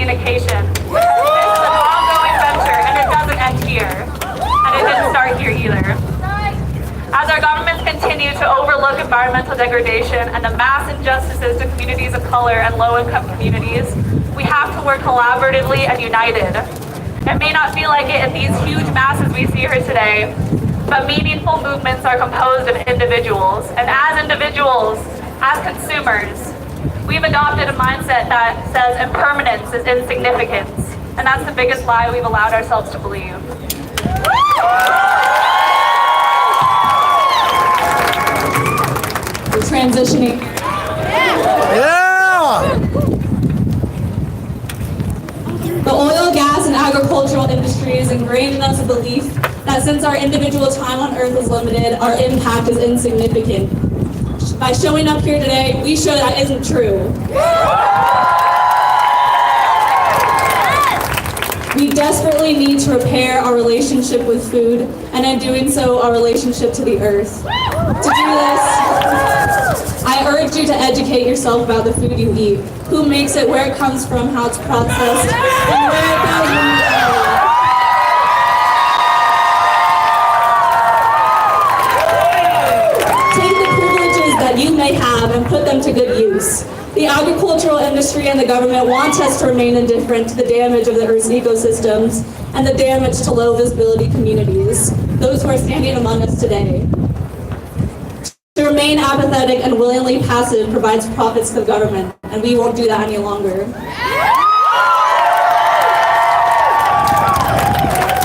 communication. This is an ongoing venture, and it doesn't end here. And it didn't start here either. As our governments continue to overlook environmental degradation and the mass injustices to communities of color and low-income communities, we have to work collaboratively and united. It may not feel like it in these huge masses we see here today, but meaningful movements are composed of individuals. And as individuals, as consumers, we've adopted a mindset that says impermanence is insignificance. And that's the biggest lie we've allowed ourselves to believe. We're transitioning. Yeah! The oil, gas, and agricultural industry is ingrained in us a belief that since our individual time on Earth is limited, our impact is insignificant. By showing up here today, we show that isn't true. We desperately need to repair our relationship with food, and in doing so, our relationship to the earth. To do this, I urge you to educate yourself about the food you eat, who makes it, where it comes from, how it's processed, and where it goes when you eat it. Take the privileges that you may have and put them to good use. The agricultural industry and the government want us to remain indifferent to the damage of the Earth's ecosystems and the damage to low visibility communities, those who are standing among us today. To remain apathetic and willingly passive provides profits to the government, and we won't do that any longer.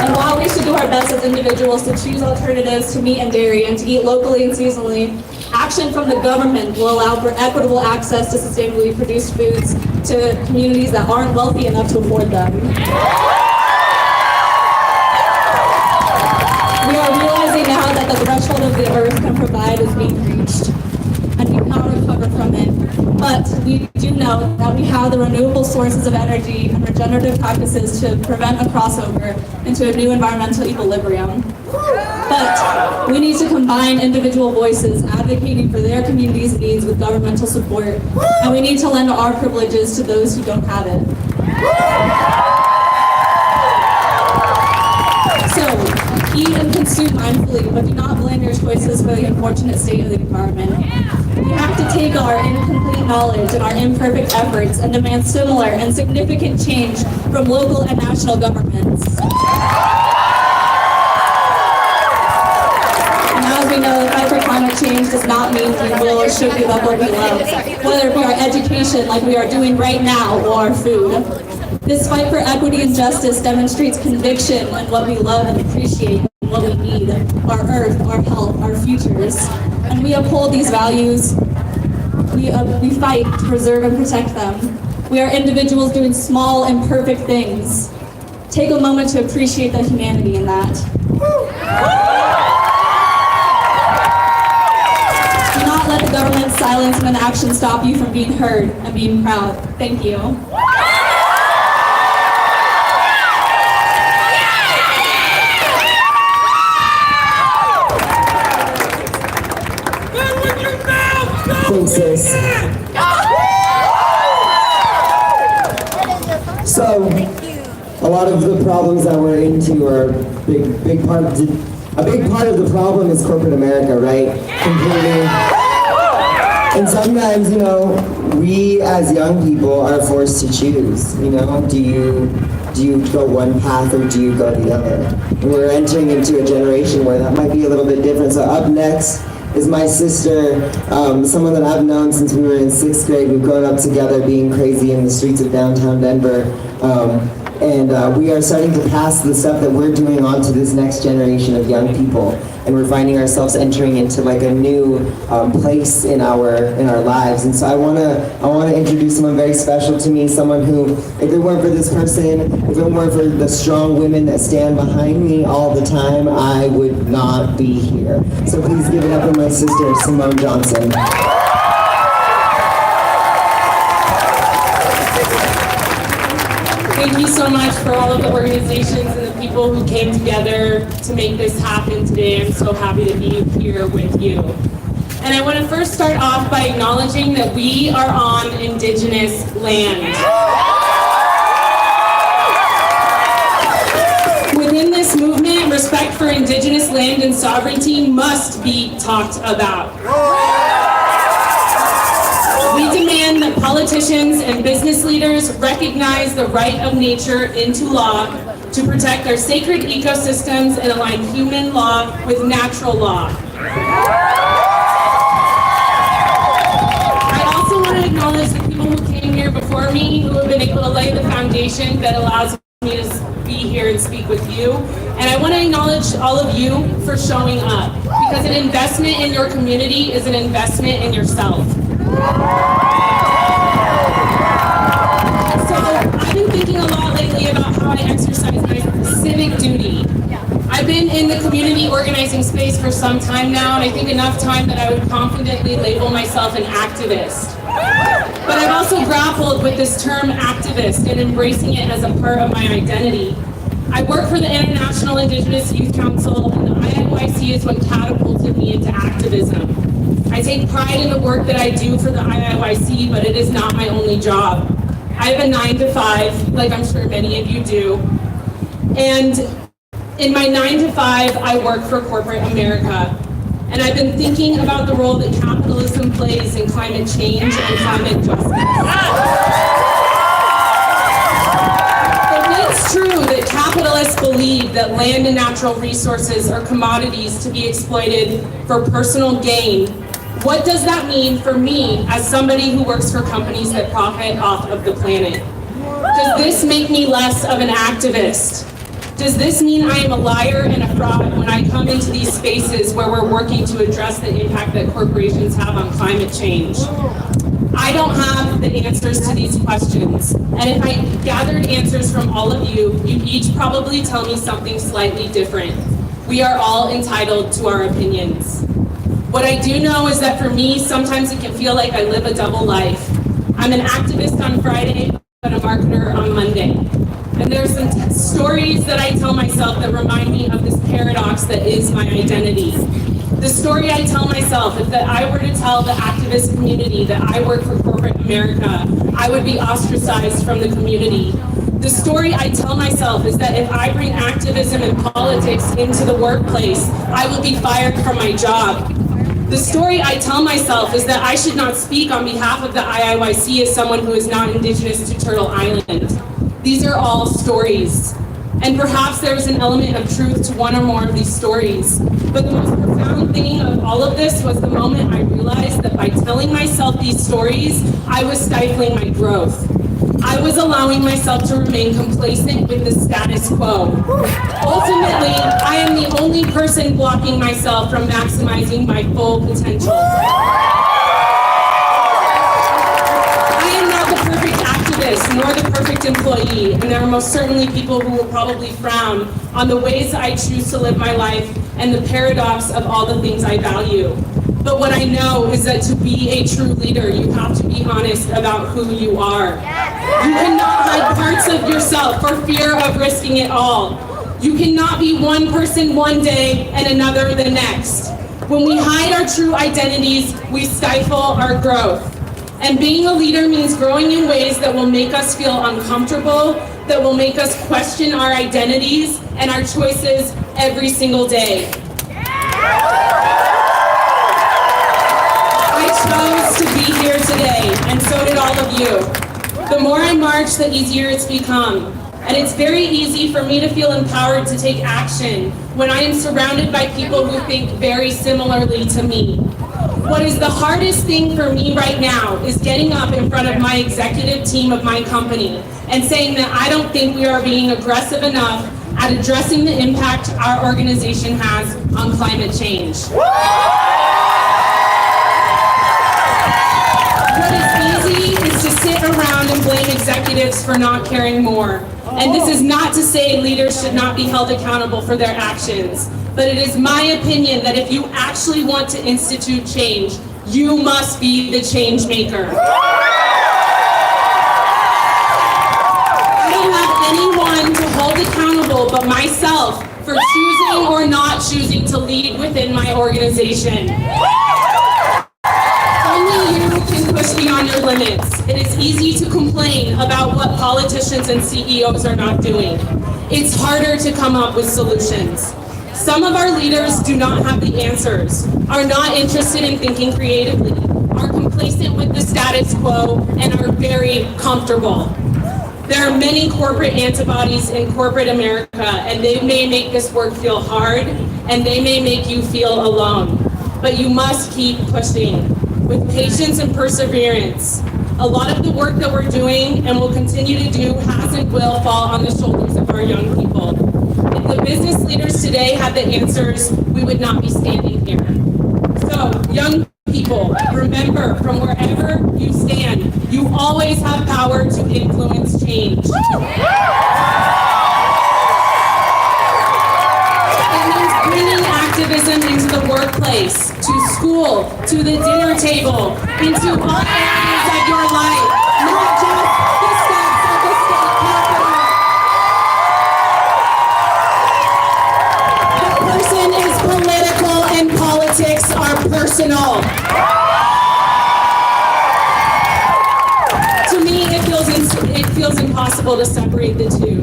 And while we should do our best as individuals to choose alternatives to meat and dairy and to eat locally and seasonally, action from the government will allow for equitable access to sustainably produced foods to communities that aren't wealthy enough to afford them. We are realizing now that the threshold of the earth can provide is being reached, and we cannot recover from it. But we do know that we have the renewable sources of energy and regenerative practices to prevent a crossover into a new environmental equilibrium. But we need to combine individual voices advocating for their community's needs with governmental support, and we need to lend our privileges to those who don't have it. So, eat and consume mindfully, but do not blame your choices for the unfortunate state of the environment. We have to take our incomplete knowledge and our imperfect efforts and demand similar and significant change from local and national governments. We know the fight for climate change does not mean we will or should give up what we love, whether it be our education like we are doing right now or our food. This fight for equity and justice demonstrates conviction in what we love and appreciate and what we need, our earth, our health, our futures. And we uphold these values. We fight to preserve and protect them. We are individuals doing small, imperfect things. Take a moment to appreciate the humanity in that. Let the government's silence and inaction stop you from being heard and being proud. Thank you. Thanks, sis. So, a lot of the problems that we're into are a big part of the problem is corporate America, right? Completely. And sometimes, we as young people are forced to choose, do you go one path or do you go the other? And we're entering into a generation where that might be a little bit different. So up next is my sister, someone that I've known since we were in 6th grade. We've grown up together being crazy in the streets of downtown Denver. And we are starting to pass the stuff that we're doing on to this next generation of young people. And we're finding ourselves entering into like a new place in our lives. And so I wanna introduce someone very special to me, someone who, if it weren't for this person, if it weren't for the strong women that stand behind me all the time, I would not be here. So please give it up for my sister, Simone Johnson. Thank you so much for all of the organizations and the people who came together to make this happen today. I'm so happy to be here with you. And I want to first start off by acknowledging that we are on Indigenous land. this movement, respect for Indigenous land and sovereignty must be talked about. We demand that politicians and business leaders recognize the right of nature into law to protect our sacred ecosystems and align human law with natural law. I also want to acknowledge the people who came here before me who have been able to lay the foundation that allows me to be here and speak with you. And I want to acknowledge all of you for showing up, because an investment in your community is an investment in yourself. So I've been thinking a lot lately about how I exercise my civic duty. I've been in the community organizing space for some time now, and I think enough time that I would confidently label myself an activist. But I've also grappled with this term activist and embracing it as a part of my identity. I work for the International Indigenous Youth Council, and the IIYC is what catapulted me into activism. I take pride in the work that I do for the IIYC, but it is not my only job. I have a 9-to-5, like I'm sure many of you do. And in my 9-to-5, I work for corporate America. And I've been thinking about the role that capitalism plays in climate change and climate justice. If it's true that capitalists believe that land and natural resources are commodities to be exploited for personal gain, what does that mean for me as somebody who works for companies that profit off of the planet? Does this make me less of an activist? Does this mean I am a liar and a fraud when I come into these spaces where we're working to address the impact that corporations have on climate change? I don't have the answers to these questions. And if I gathered answers from all of you, you'd each probably tell me something slightly different. We are all entitled to our opinions. What I do know is that for me, sometimes it can feel like I live a double life. I'm an activist on Friday, but a marketer on Monday. And there's some stories that I tell myself that remind me of this paradox that is my identity. The story I tell myself is that I were to tell the activist community that I work for corporate America, I would be ostracized from the community. The story I tell myself is that if I bring activism and politics into the workplace, I will be fired from my job. The story I tell myself is that I should not speak on behalf of the IIYC as someone who is not Indigenous to Turtle Island. These are all stories. And perhaps there is an element of truth to one or more of these stories. But the most profound thing of all of this was the moment I realized that by telling myself these stories, I was stifling my growth. I was allowing myself to remain complacent with the status quo. Ultimately, I am the only person blocking myself from maximizing my full potential. I am not the perfect activist, nor the perfect employee, and there are most certainly people who will probably frown on the ways I choose to live my life and the paradox of all the things I value. But what I know is that to be a true leader, you have to be honest about who you are. You cannot hide parts of yourself for fear of risking it all. You cannot be one person one day and another the next. When we hide our true identities, we stifle our growth. And being a leader means growing in ways that will make us feel uncomfortable, that will make us question our identities and our choices every single day. I chose to be here today, and so did all of you. The more I march, the easier it's become. And it's very easy for me to feel empowered to take action when I am surrounded by people who think very similarly to me. What is the hardest thing for me right now is getting up in front of my executive team of my company and saying that I don't think we are being aggressive enough at addressing the impact our organization has on climate change. What is easy is to sit around and blame executives for not caring more. And this is not to say leaders should not be held accountable for their actions, but it is my opinion that if you actually want to institute change, you must be the change maker. I don't have anyone to hold accountable but myself for choosing or not choosing to lead within my organization. Only you can push beyond beyond your limits. It is easy to complain about what politicians and CEOs are not doing. It's harder to come up with solutions. Some of our leaders do not have the answers, are not interested in thinking creatively, are complacent with the status quo, and are very comfortable. There are many corporate antibodies in corporate America, and they may make this work feel hard, and they may make you feel alone. But you must keep pushing with patience and perseverance. A lot of the work that we're doing and will continue to do has and will fall on the shoulders of our young people. If the business leaders today had the answers, we would not be standing here. So, young people, remember, from wherever you stand, you always have power to influence change. It means bringing activism into the workplace, to school, to the dinner table, into all areas of your life, not just the steps of the state capitol. The person is political and politics are personal. To me, it feels impossible to separate the two.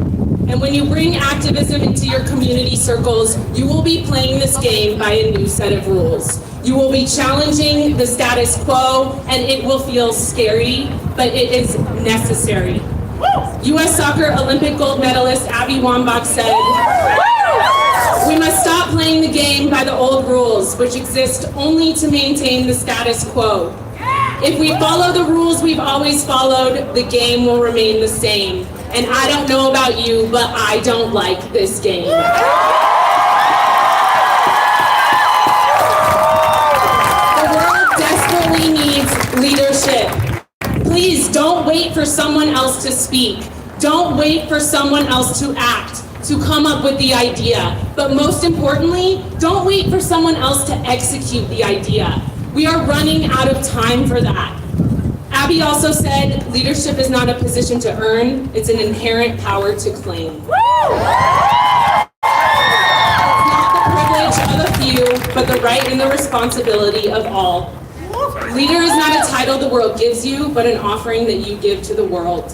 And when you bring activism into your community circles, you will be playing this game by a new set of rules. You will be challenging the status quo, and it will feel scary, but it is necessary. U.S. Soccer Olympic gold medalist Abby Wambach said, "We must stop playing the game by the old rules, which exist only to maintain the status quo. If we follow the rules we've always followed, the game will remain the same. And I don't know about you, but I don't like this game." The world desperately needs leadership. Please don't wait for someone else to speak. Don't wait for someone else to act, to come up with the idea. But most importantly, don't wait for someone else to execute the idea. We are running out of time for that. Abby also said, leadership is not a position to earn, it's an inherent power to claim. It's not the privilege of a few, but the right and the responsibility of all. Leader is not a title the world gives you, but an offering that you give to the world.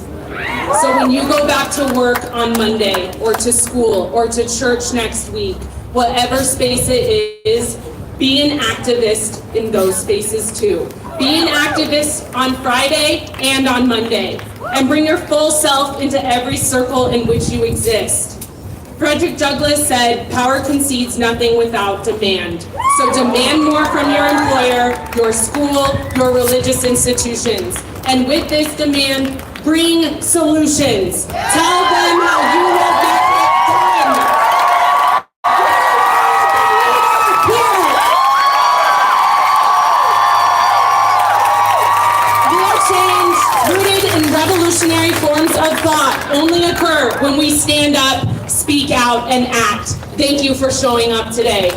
So when you go back to work on Monday, or to school, or to church next week, whatever space it is, be an activist in those spaces too. Be an activist on Friday and on Monday, and bring your full self into every circle in which you exist. Frederick Douglass said, "Power concedes nothing without demand." So demand more from your employer, your school, your religious institutions. And with this demand, bring solutions. Tell them how you will get it done. Rooted in revolutionary forms of thought only occur when we stand up, speak out, and act. Thank you for showing up today.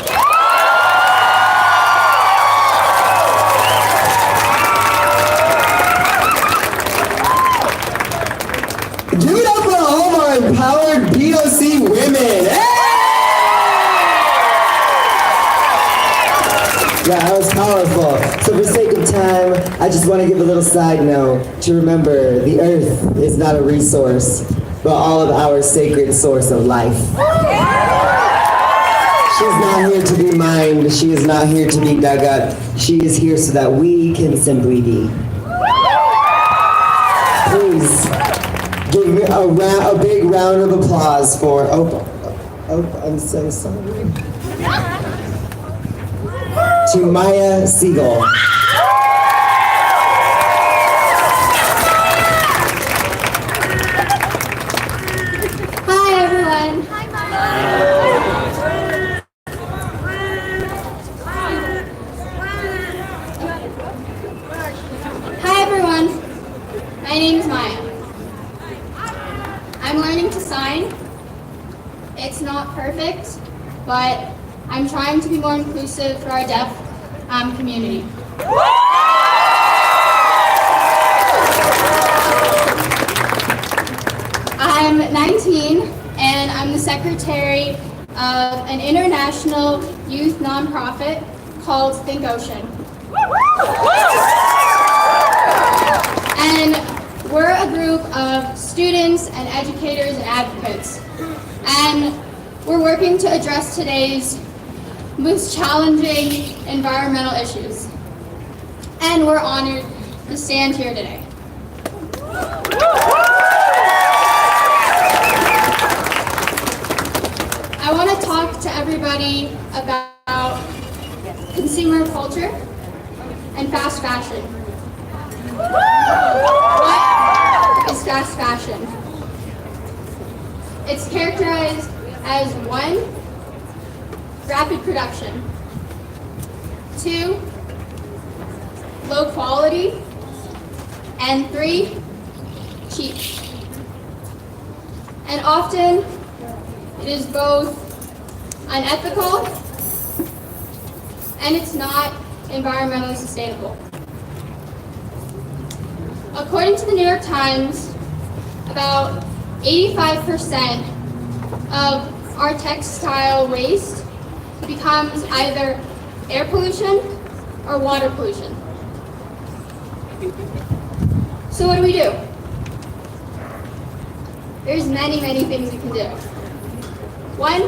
Give it up for all our empowered POC women. Hey! Yeah, that was powerful. So for sake of time, I just want to give a little side note to remember the earth is not a resource, but all of our sacred source of life. She's not here to be mined. She is not here to be dug up. She is here so that we can simply be. Please give me a big round of applause for, oh, I'm so sorry. To Maya Siegel. Hi everyone. Hi everyone. My name is Maya. I'm learning to sign. It's not perfect, but I'm trying to be more inclusive for our deaf community. I'm 19 and I'm the secretary of an international youth nonprofit called Think Ocean. And we're a group of students and educators and advocates. And we're working to address today's most challenging environmental issues. And we're honored to stand here today. I want to talk to everybody about consumer culture and fast fashion. What is fast fashion? It's characterized as 1, rapid production, 2, low quality, and 3, cheap. And often it is both unethical and it's not environmentally sustainable. According to the New York Times, about 85% of our textile waste becomes either air pollution or water pollution. So what do? There's many things we can do. 1,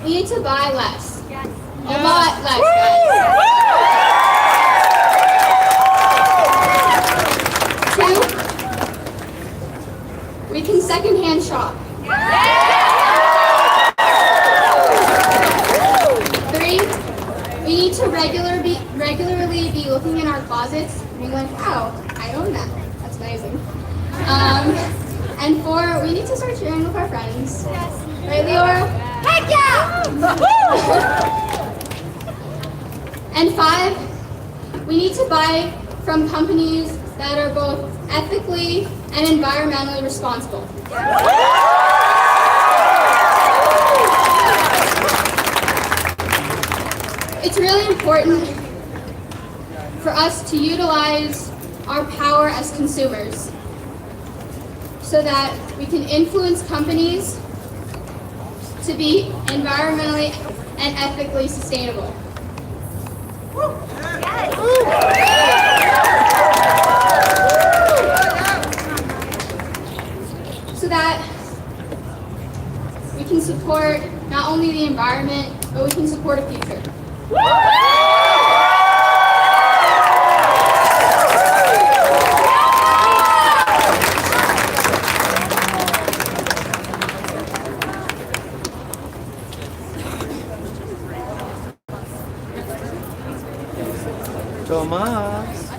we need to buy less. A lot less, guys. 2, we can secondhand shop. 3, we need to regularly be looking in our closets and being like, wow, I own that. That's amazing. And 4, we need to start sharing with our friends. Right, Leora? Heck yeah! And 5, we need to buy from companies that are both ethically and environmentally responsible. It's really important for us to utilize our power as consumers so that we can influence companies to be environmentally and ethically sustainable. So that we can support not only the environment, but we can support a future. Thomas.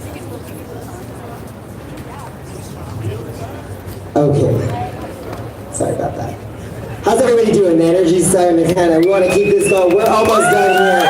Okay. Sorry about that. How's everybody doing? The energy's starting to we want to keep this going. We're almost done here.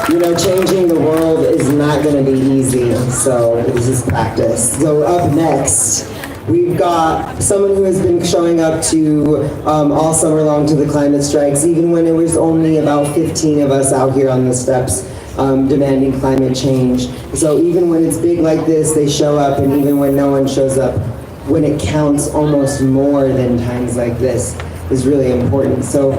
You know, changing the world is not going to be easy, so this is practice. So up next, we've got someone who has been showing up to all summer long to the climate strikes, even when it was only about 15 of us out here on the steps demanding climate change. So even when it's big like this, they show up, and even when no one shows up, when it counts almost more than times like this is really important. So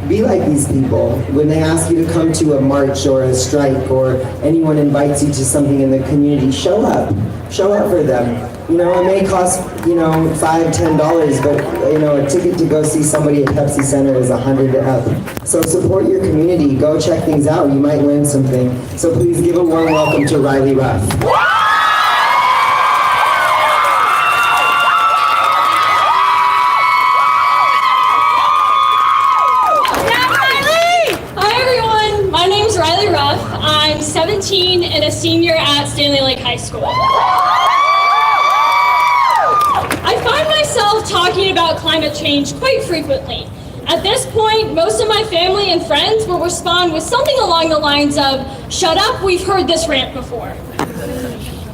be like these people. When they ask you to come to a march or a strike, or anyone invites you to something in the community, show up. Show up for them. You know, it may cost, $5, $10, but, a ticket to go see somebody at Pepsi Center is $100 up. So support your community. Go check things out. You might learn something. So please give a warm welcome to Riley Ruff. Hi everyone, my name's Riley Ruff. I'm 17 and a senior at Stanley Lake High School. I find myself talking about climate change quite frequently. At this point, most of my family and friends will respond with something along the lines of, "Shut up, we've heard this rant before."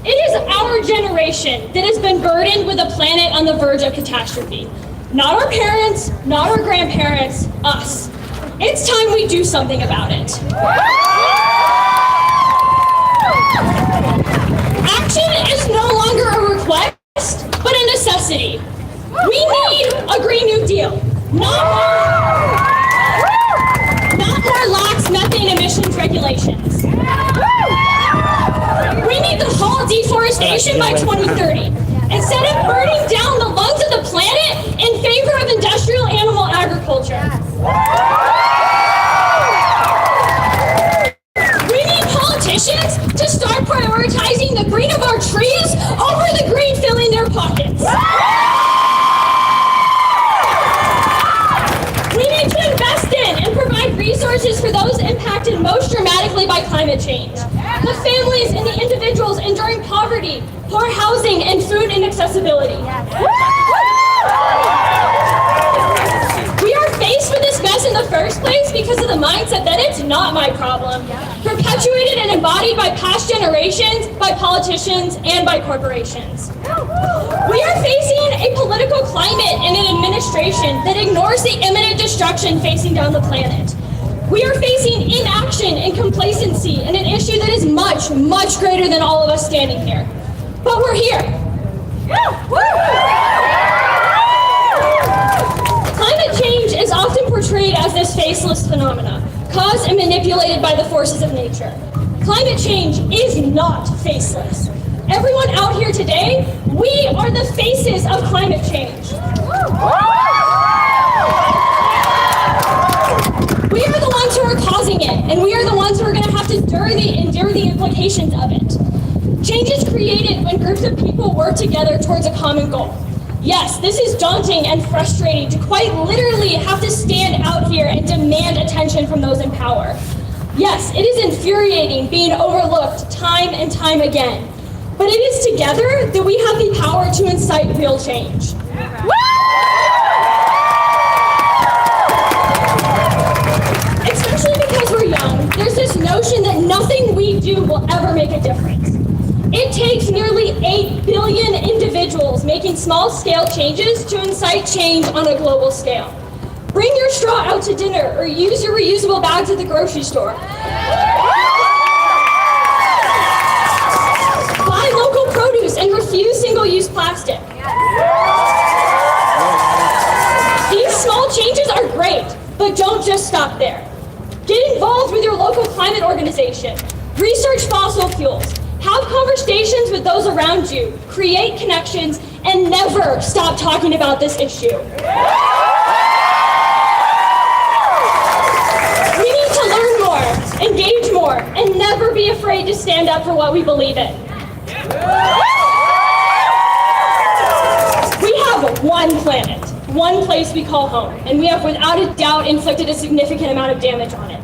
It is our generation that has been burdened with a planet on the verge of catastrophe. Not our parents, not our grandparents, us. It's time we do something about it. Action is no longer a request, but a necessity. We need a Green New Deal. Not more lax methane emissions regulations. We need to halt deforestation by 2030. Instead of burning down the lungs of the planet in favor of industrial animal agriculture. We need politicians to start prioritizing the green of our trees over the green filling their pockets. We need to invest in and provide resources for those impacted most dramatically by climate change. The families and the individuals enduring poverty, poor housing, and food inaccessibility. We are faced with this mess in the first place because of the mindset that it's not my problem, perpetuated and embodied by past generations, by politicians, and by corporations. We are facing a political climate and an administration that ignores the imminent destruction facing down the planet. We are facing inaction and complacency in an issue that is much, much greater than all of us standing here. But we're here. Climate change is often portrayed as this faceless phenomena, caused and manipulated by the forces of nature. Climate change is not faceless. Everyone out here today, we are the faces of climate change. We are the ones who are causing it, and we are the ones who are going to have to endure the implications of it. Change is created when groups of people work together towards a common goal. Yes, this is daunting and frustrating to quite literally have to stand out here and demand attention from those in power. Yes, it is infuriating being overlooked time and time again. But it is together that we have the power to incite real change. Especially because we're young, there's this notion that nothing we do will ever make a difference. It takes nearly 8 billion individuals making small-scale changes to incite change on a global scale. Bring your straw out to dinner or use your reusable bags at the grocery store. Buy local produce and refuse single-use plastic. These small changes are great, but don't just stop there. Get involved with your local climate organization. Research fossil fuels. Have conversations with those around you. Create connections and never stop talking about this issue. We need to learn more, engage more, and never be afraid to stand up for what we believe in. We have one planet, one place we call home, and we have without a doubt inflicted a significant amount of damage on it.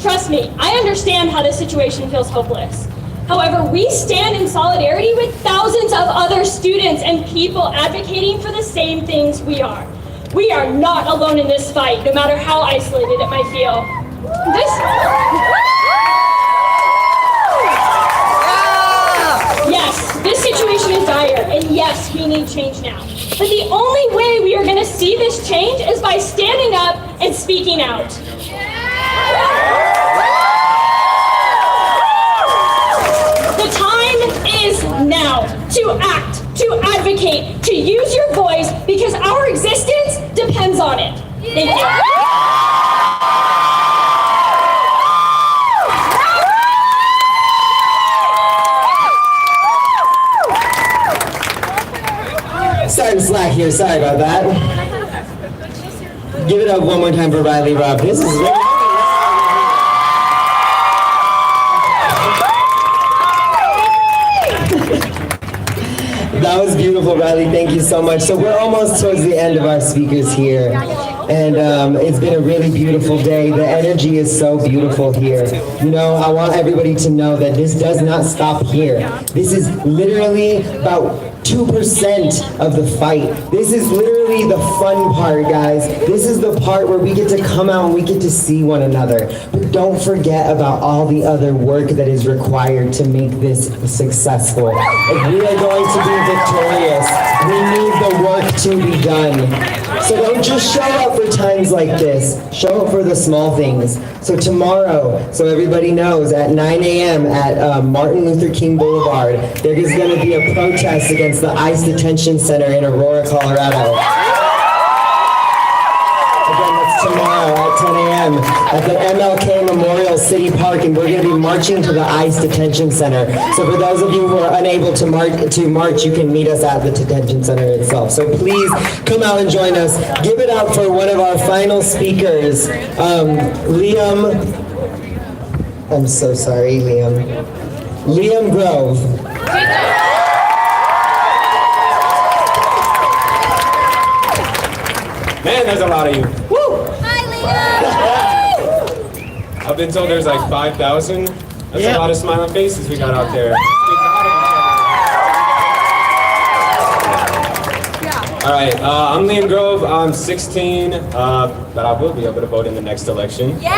Trust me, I understand how this situation feels hopeless. However, we stand in solidarity with thousands of other students and people advocating for the same things we are. We are not alone in this fight, no matter how isolated it might feel. Yes, this situation is dire, and yes, we need change now. But the only way we are going to see this change is by standing up and speaking out. The time is now to act, to advocate, to use your voice because our existence depends on it. Thank you. Starting slack here, sorry about that. Give it up one more time for Riley Robb. This is really That was beautiful, Riley. Thank you so much. So we're almost towards the end of our speakers here. And it's been a really beautiful day. The energy is so beautiful here. You know, I want everybody to know that this does not stop here. This is literally about 2% of the fight. This is literally the fun part, guys. This is the part where we get to come out and we get to see one another. But don't forget about all the other work that is required to make this successful. If we are going to be victorious, we need the work to be done. So don't just show up for times like this. Show up for the small things. So tomorrow, so everybody knows, at 9 a.m. at Martin Luther King Boulevard, there is going to be a protest against the ICE Detention Center in Aurora, Colorado. Again, that's tomorrow at at 10 a.m. at the MLK Memorial City Park, and we're going to be marching to the ICE Detention Center. So for those of you who are unable to march, you can meet us at the detention center itself. So please come out and join us. Give it up for one of our final speakers, Liam. I'm so sorry, Liam. Liam Grove. Man, there's a lot of you. Woo! Hi, Liam! I've been told there's like 5,000. That's a lot of smiling faces we got out there. All right, I'm Liam Grove. I'm 16, but I will be able to vote in the next election. Yeah!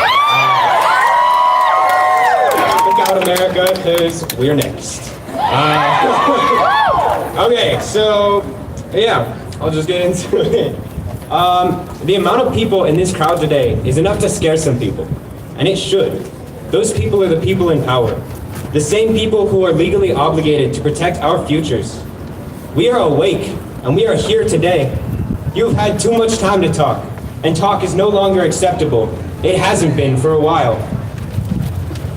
Look out, America, because we're next. Okay, so yeah, I'll just get into it. The amount of people in this crowd today is enough to scare some people, and it should. Those people are the people in power, the same people who are legally obligated to protect our futures. We are awake, and we are here today. You've had too much time to talk, and talk is no longer acceptable. It hasn't been for a while.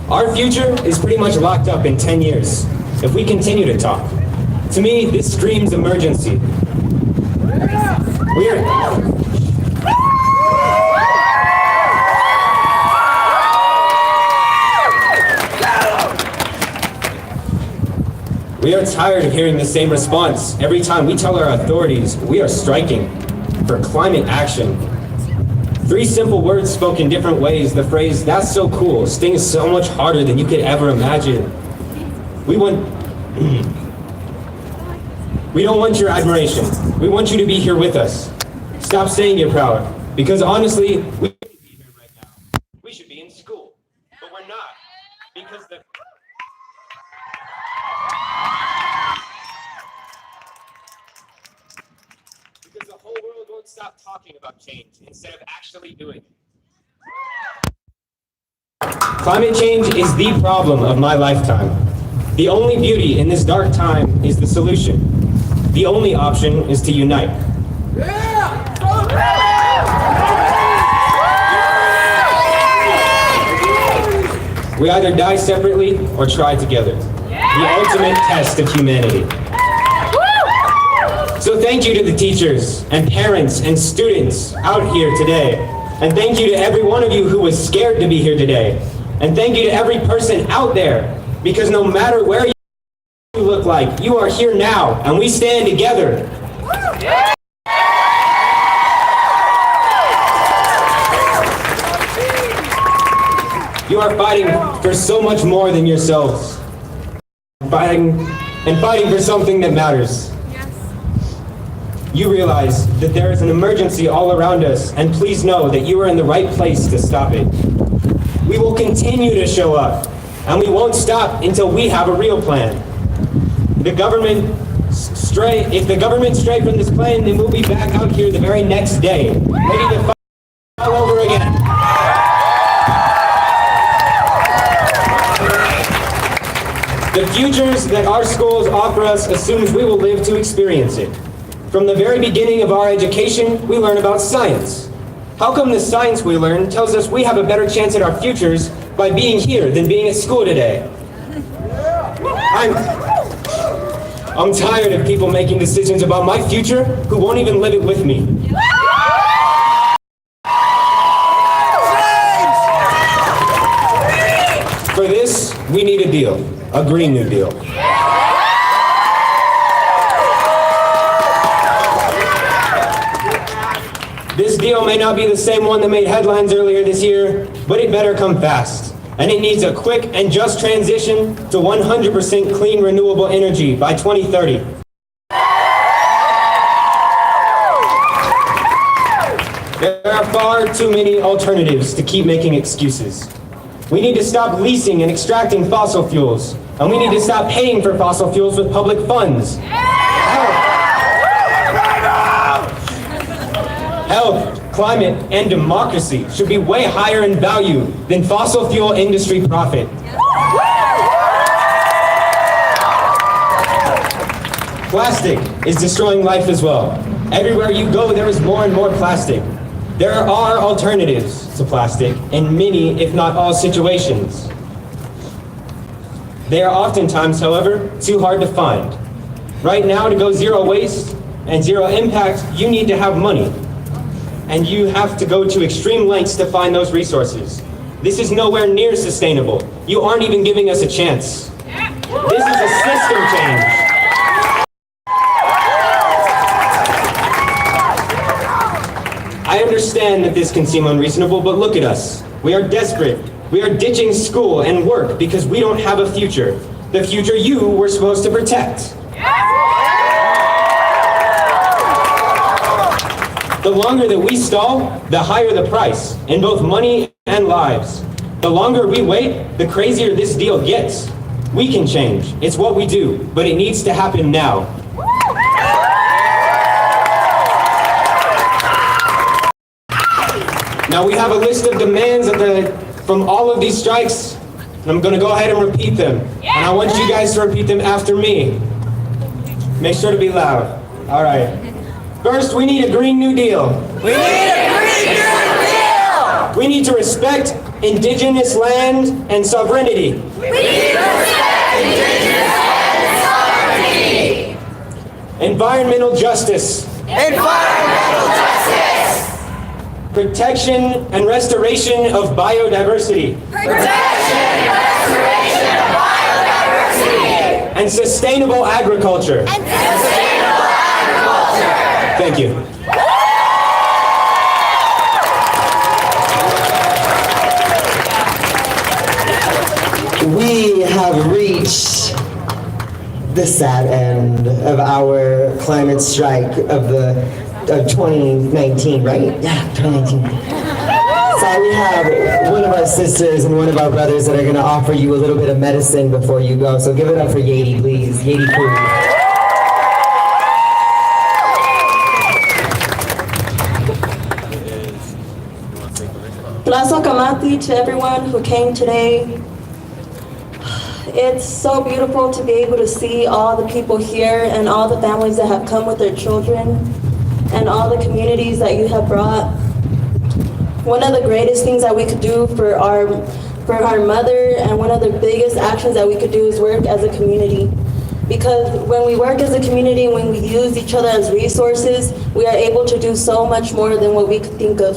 Our future is pretty much locked up in 10 years, if we continue to talk. To me, this screams emergency. We are tired of hearing the same response every time we tell our authorities we are striking for climate action. 3 simple words spoken different ways, the phrase, "that's so cool," stings so much harder than you could ever imagine. We don't want your admiration. We want you to be here with us. Stop saying you're proud, because honestly, we shouldn't be here right now. We should be in school, but we're not, because the whole world won't stop talking about change instead of actually doing it. Climate change is the problem of my lifetime. The only beauty in this dark time is the solution. The only option is to unite. We either die separately or try together. The ultimate test of humanity. So thank you to the teachers and parents and students out here today. And thank you to every one of you who was scared to be here today. And thank you to every person out there, because no matter where you look like, you are here now, and we stand together. You are fighting for so much more than yourselves. Fighting for something that matters. You realize that there is an emergency all around us, and please know that you are in the right place to stop it. We will continue to show up, and we won't stop until we have a real plan. If the government stray from this plan, then we'll be back out here the very next day, ready to fight all over again. The futures that our schools offer us assumes we will live to experience it. From the very beginning of our education, we learn about science. How come the science we learn tells us we have a better chance at our futures by being here than being at school today? I'm tired of people making decisions about my future who won't even live it with me. For this, we need a deal, a Green New Deal. This deal may not be the same one that made headlines earlier this year, but it better come fast. And it needs a quick and just transition to 100% clean renewable energy by 2030. There are far too many alternatives to keep making excuses. We need to stop leasing and extracting fossil fuels, and we need to stop paying for fossil fuels with public funds. Health, climate, and democracy should be way higher in value than fossil fuel industry profit. Plastic is destroying life as well. Everywhere you go, there is more and more plastic. There are alternatives to plastic in many, if not all, situations. They are oftentimes, however, too hard to find. Right now, to go zero waste and zero impact, you need to have money. And you have to go to extreme lengths to find those resources. This is nowhere near sustainable. You aren't even giving us a chance. This is a system change. I understand that this can seem unreasonable, but look at us. We are desperate. We are ditching school and work because we don't have a future. The future you were supposed to protect. The longer that we stall, the higher the price, in both money and lives. The longer we wait, the crazier this deal gets. We can change. It's what we do, but it needs to happen now. Now we have a list of demands from all of these strikes, and I'm going to go ahead and repeat them. And I want you guys to repeat them after me. Make sure to be loud. All right. First, we need a Green New Deal. We need a Green New Deal! We need to respect indigenous land and sovereignty. We need to respect indigenous land and sovereignty. Environmental justice. Environmental justice. Protection and restoration of biodiversity. Protection and restoration of biodiversity. And sustainable agriculture. And sustainable agriculture. Thank you. We have reached the sad end of our climate strike of 2019, right? Yeah, 2019. So we have one of our sisters and one of our brothers that are going to offer you a little bit of medicine before you go. So give it up for Yadi, please. Yadi, please. Plaza Kamati to everyone who came today. It's so beautiful to be able to see all the people here and all the families that have come with their children and all the communities that you have brought. One of the greatest things that we could do for our mother, and one of the biggest actions that we could do, is work as a community. Because when we work as a community and when we use each other as resources, we are able to do so much more than what we could think of.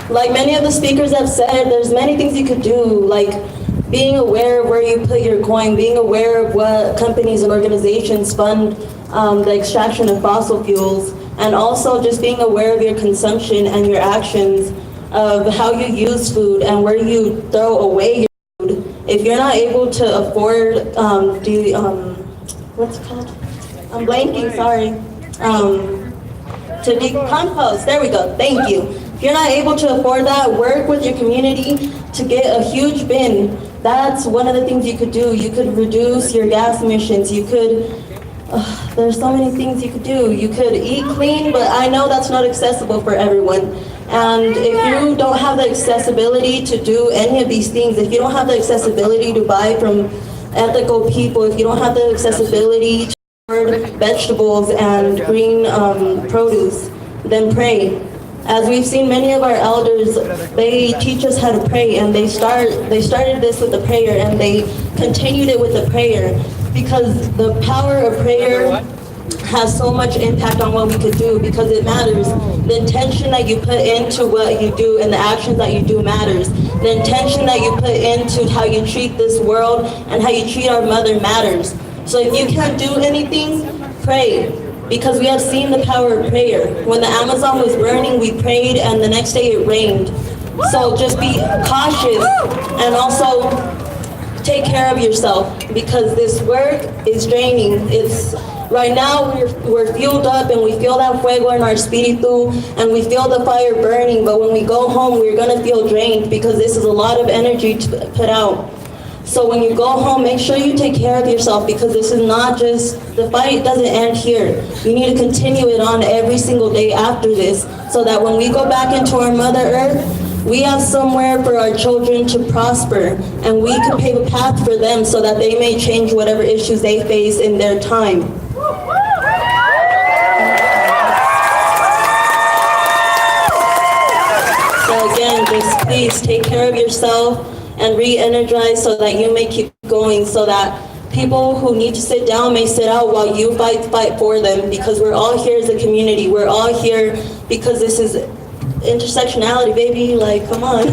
Like many of the speakers have said, there's many things you could do, like being aware of where you put your coin, being aware of what companies and organizations fund the extraction of fossil fuels, and also just being aware of your consumption and your actions of how you use food and where you throw away your food. If you're not able to afford what's it called? I'm blanking, sorry. To decompost, there we go, thank you. If you're not able to afford that, work with your community to get a huge bin. That's one of the things you could do. You could reduce your gas emissions. You could, there's so many things you could do. You could eat clean, but I know that's not accessible for everyone. And if you don't have the accessibility to do any of these things, if you don't have the accessibility to buy from ethical people, if you don't have the accessibility to afford vegetables and green produce, then pray. As we've seen, many of our elders, they teach us how to pray, and they started this with the prayer, and they continued it with the prayer, because the power of prayer has so much impact on what we could do, because it matters. The intention that you put into what you do and the actions that you do matters. The intention that you put into how you treat this world and how you treat our mother matters. So if you can't do anything, pray. Because we have seen the power of prayer. When the Amazon was burning, we prayed, and the next day it rained. So just be cautious, and also take care of yourself, because this work is draining. It's right now we're fueled up, and we feel that fuego in our espiritu, and we feel the fire burning. But when we go home, we're gonna feel drained, because this is a lot of energy to put out. So when you go home, make sure you take care of yourself, because this is not just, the fight doesn't end here. You need to continue it on every single day after this, so that when we go back into our Mother Earth, we have somewhere for our children to prosper, and we can pave a path for them so that they may change whatever issues they face in their time. again, just please take care of yourself and re-energize so that you may keep going, so that people who need to sit down may sit out while you fight for them, because we're all here as a community. We're all here because this is intersectionality, baby. Like, come on.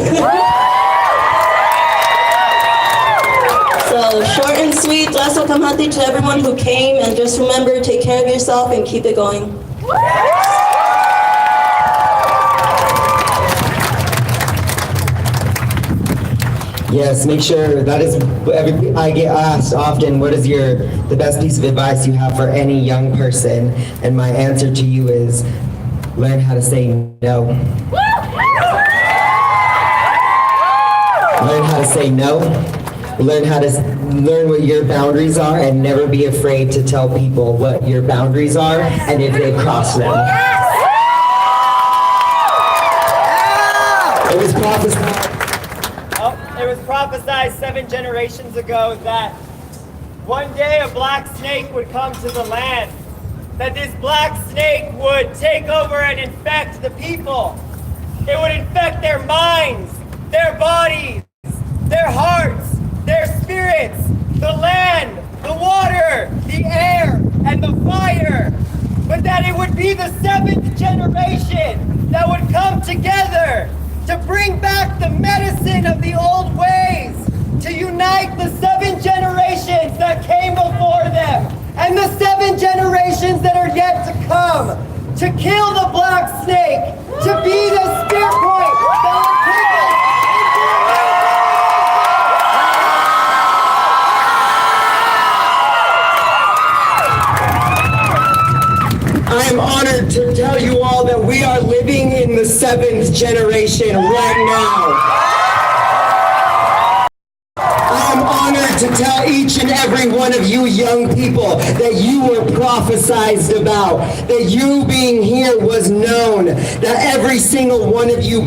So short and sweet, Lasso Kamhati to everyone who came, and just remember, take care of yourself and keep it going. Yes, make sure that is, I get asked often, what is the best piece of advice you have for any young person? And my answer to you is, learn how to say no. Learn how to say no. Learn what your boundaries are, and never be afraid to tell people what your boundaries are and if they've crossed them. It was prophesied 7 generations ago that one day a black snake would come to the land, that this black snake would take over and infect the people. It would infect their minds, their bodies, their hearts, their spirits, the land, the water, the air, and the fire. But that it would be the 7th generation that would come together to bring back the medicine of the old ways, to unite the 7 generations that came before them, and the 7 generations that are yet to come, to kill the black snake, to be the spear point that will take us I am honored to tell you all that we are living in the 7th generation right now. I am honored to tell each and every one of you young people that you were prophesized about, that you being here was known, that every single one of you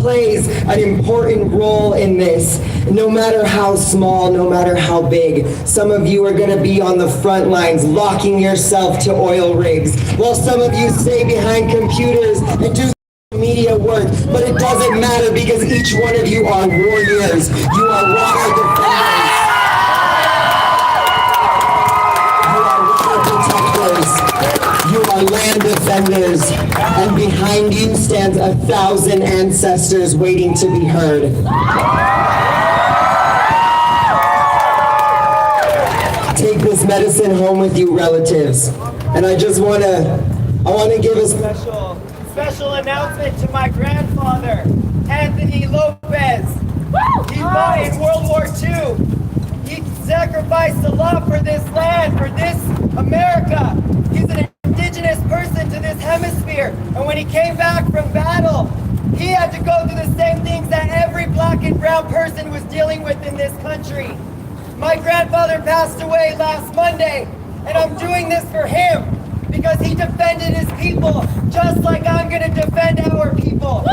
plays an important role in this, no matter how small, no matter how big. Some of you are going to be on the front lines, locking yourself to oil rigs, while some of you stay behind computers and do media work, but it doesn't matter because each one of you are warriors. You are water defenders. You are water protectors. You are land defenders. And behind you stands 1,000 ancestors waiting to be heard. Take this medicine home with you, relatives. And I just want to give a special announcement to my grandfather, Anthony Lopez. He fought in World War II. He sacrificed a lot for this land, for this America. He's an indigenous person to this hemisphere. And when he came back from battle, he had to go through the same things that every black and brown person was dealing with in this country. My grandfather passed away last Monday, and I'm doing this for him, because he defended his people, just like I'm going to defend our people.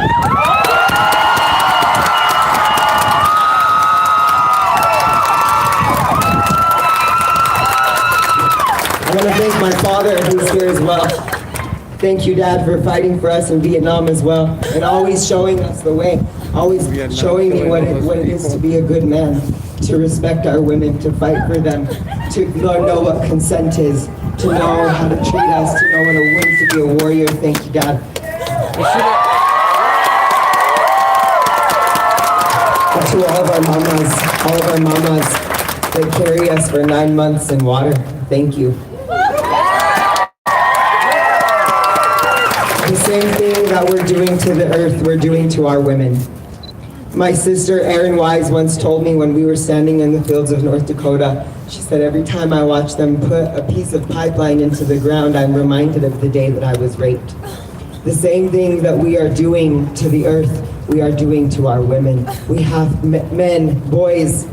I want to thank my father, who's here as well. Thank you, Dad, for fighting for us in Vietnam as well, and always showing us the way, always showing me what it is to be a good man, to respect our women, to fight for them, to know what consent is, to know how to treat us, to know what it means to be a warrior. Thank you, Dad. And to all of our mamas that carry us for 9 months in water, thank you. The same thing that we're doing to the earth, we're doing to our women. My sister Erin Wise once told me when we were standing in the fields of North Dakota, she said, every time I watch them put a piece of pipeline into the ground, I'm reminded of the day that I was raped. The same thing that we are doing to the earth, we are doing to our women. We have men, boys,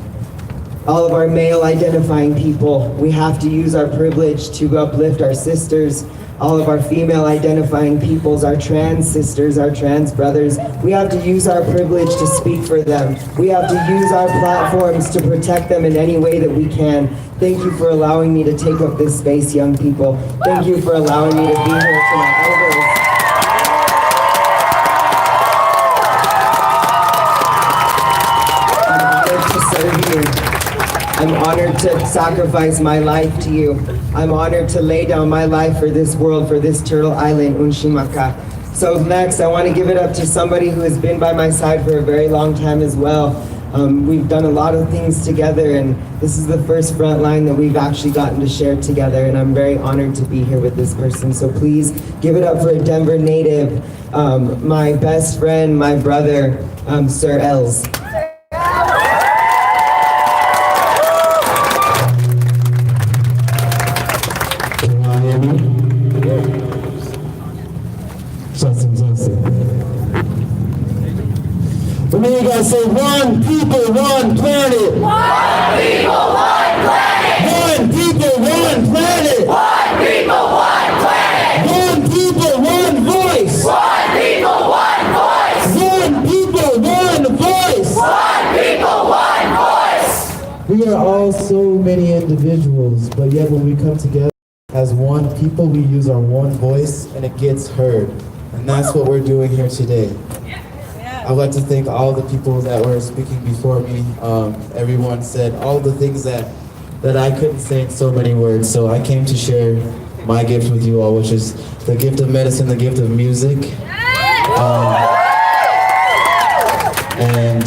all of our male identifying people. We have to use our privilege to uplift our sisters, all of our female identifying peoples, our trans sisters, our trans brothers. We have to use our privilege to speak for them. We have to use our platforms to protect them in any way that we can. Thank you for allowing me to take up this space, young people. Thank you for allowing me to be here to my elders. to sacrifice my life to you. I'm honored to lay down my life for this world, for this turtle island, Unshimaka. So next, I want to give it up to somebody who has been by my side for a very long time as well. We've done a lot of things together, and this is the first front line that we've actually gotten to share together, and I'm very honored to be here with this person. So please give it up for a Denver native, my best friend, my brother, Sir Els. Let me hear you guys say, one people, one planet. One people, one planet. One people, one planet. One people, one planet. One people, one voice. One people, one voice. One people, one voice. One people, one voice. We are all so many individuals, but yet when we come together as one people, we use our one voice and it gets heard. And that's what we're doing here today. I'd like to thank all the people that were speaking before me. Everyone said all the things that I couldn't say in so many words. So I came to share my gift with you all, which is the gift of medicine, the gift of music. And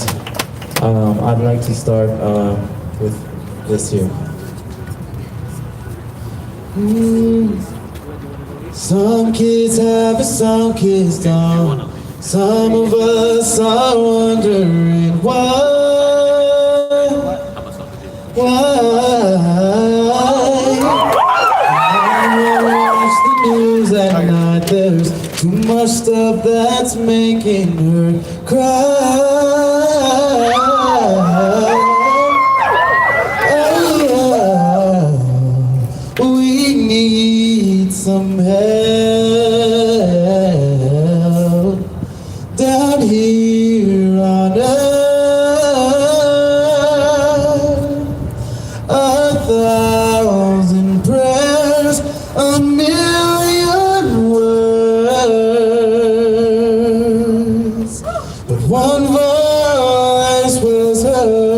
I'd like to start with this here. Some kids have it, some kids don't. Some of us are wondering why. I watch the news at night, there's too much stuff that's making her cry. We need some help down here on earth. 1,000 prayers, 1,000,000 words, but one voice was heard.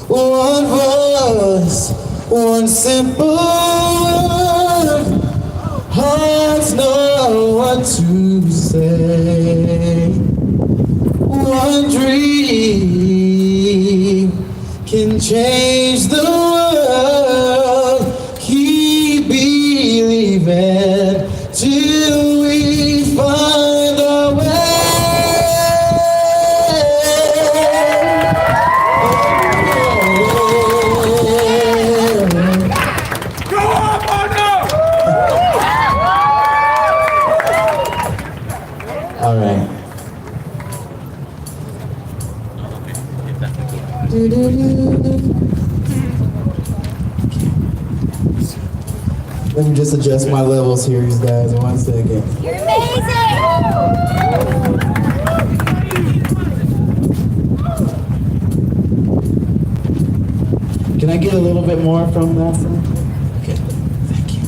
One voice, one simple word. Hearts know what to say. One dream can change the world. Keep believing till we find our way. All right. Let me just adjust my levels here, you guys. 1 second. You're amazing! Can I get a little bit more from that side? Okay, thank you.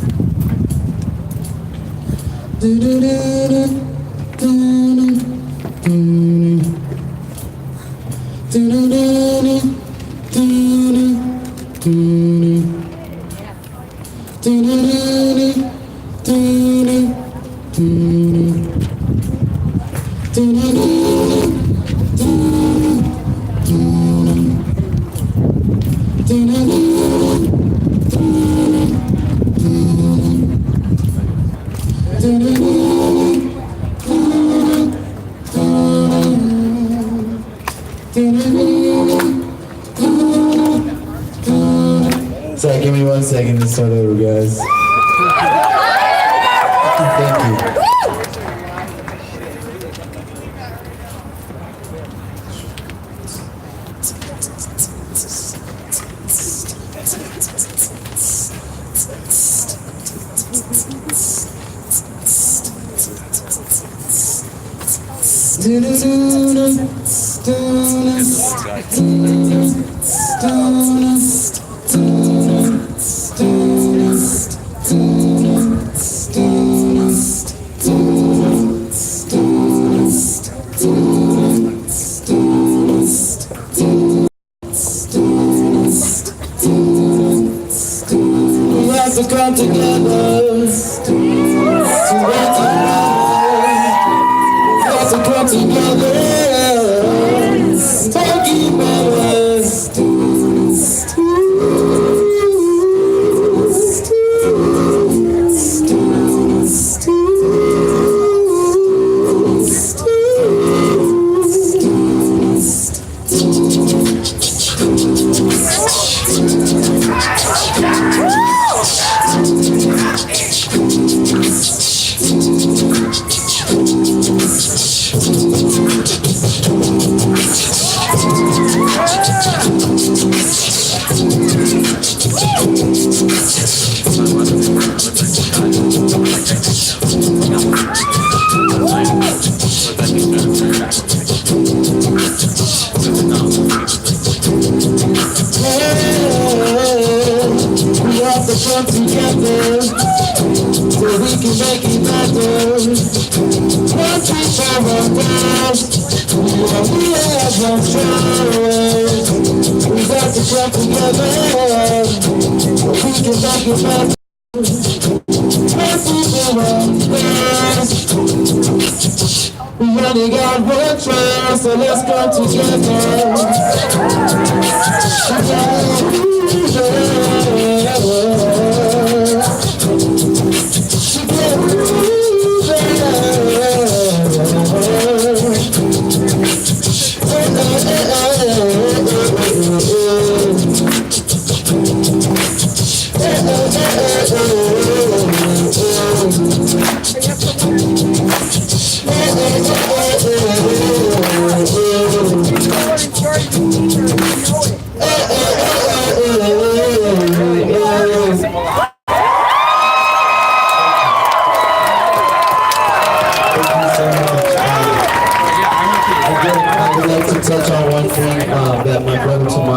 Sorry, give me 1 second to start over, guys. Thank you. to come together. Got to come together. Talking about us. Come together so we can make it better. One piece of our world, we have no choice. We got to come together so we can make it better. One piece of our world, we only got one chance, so let's come together.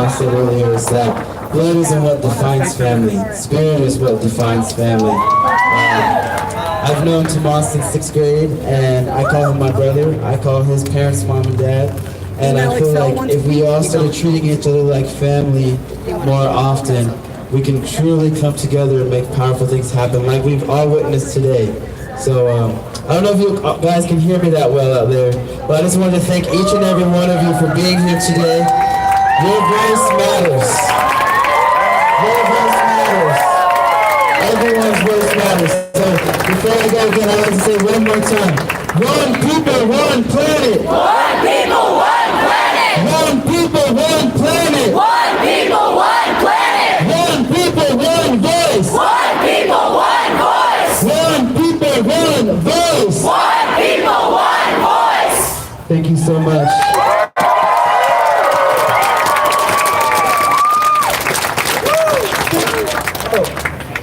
Said earlier is that blood isn't what defines family. Spirit is what defines family. I've known Tomas since 6th grade, and I call him my brother. I call his parents mom and dad. And I feel like if we all started treating each other like family more often, we can truly come together and make powerful things happen, like we've all witnessed today. So I don't know if you guys can hear me that well out there, but I just wanted to thank each and every one of you for being here today. Your voice matters. Your voice matters. Everyone's voice matters. So before I go again, I'd like to say one more time. One people, one planet. One people, one planet. One people, one planet. One people, one planet. One people, one voice. One people, one voice. One people, one voice. One people, one voice. Thank you so much.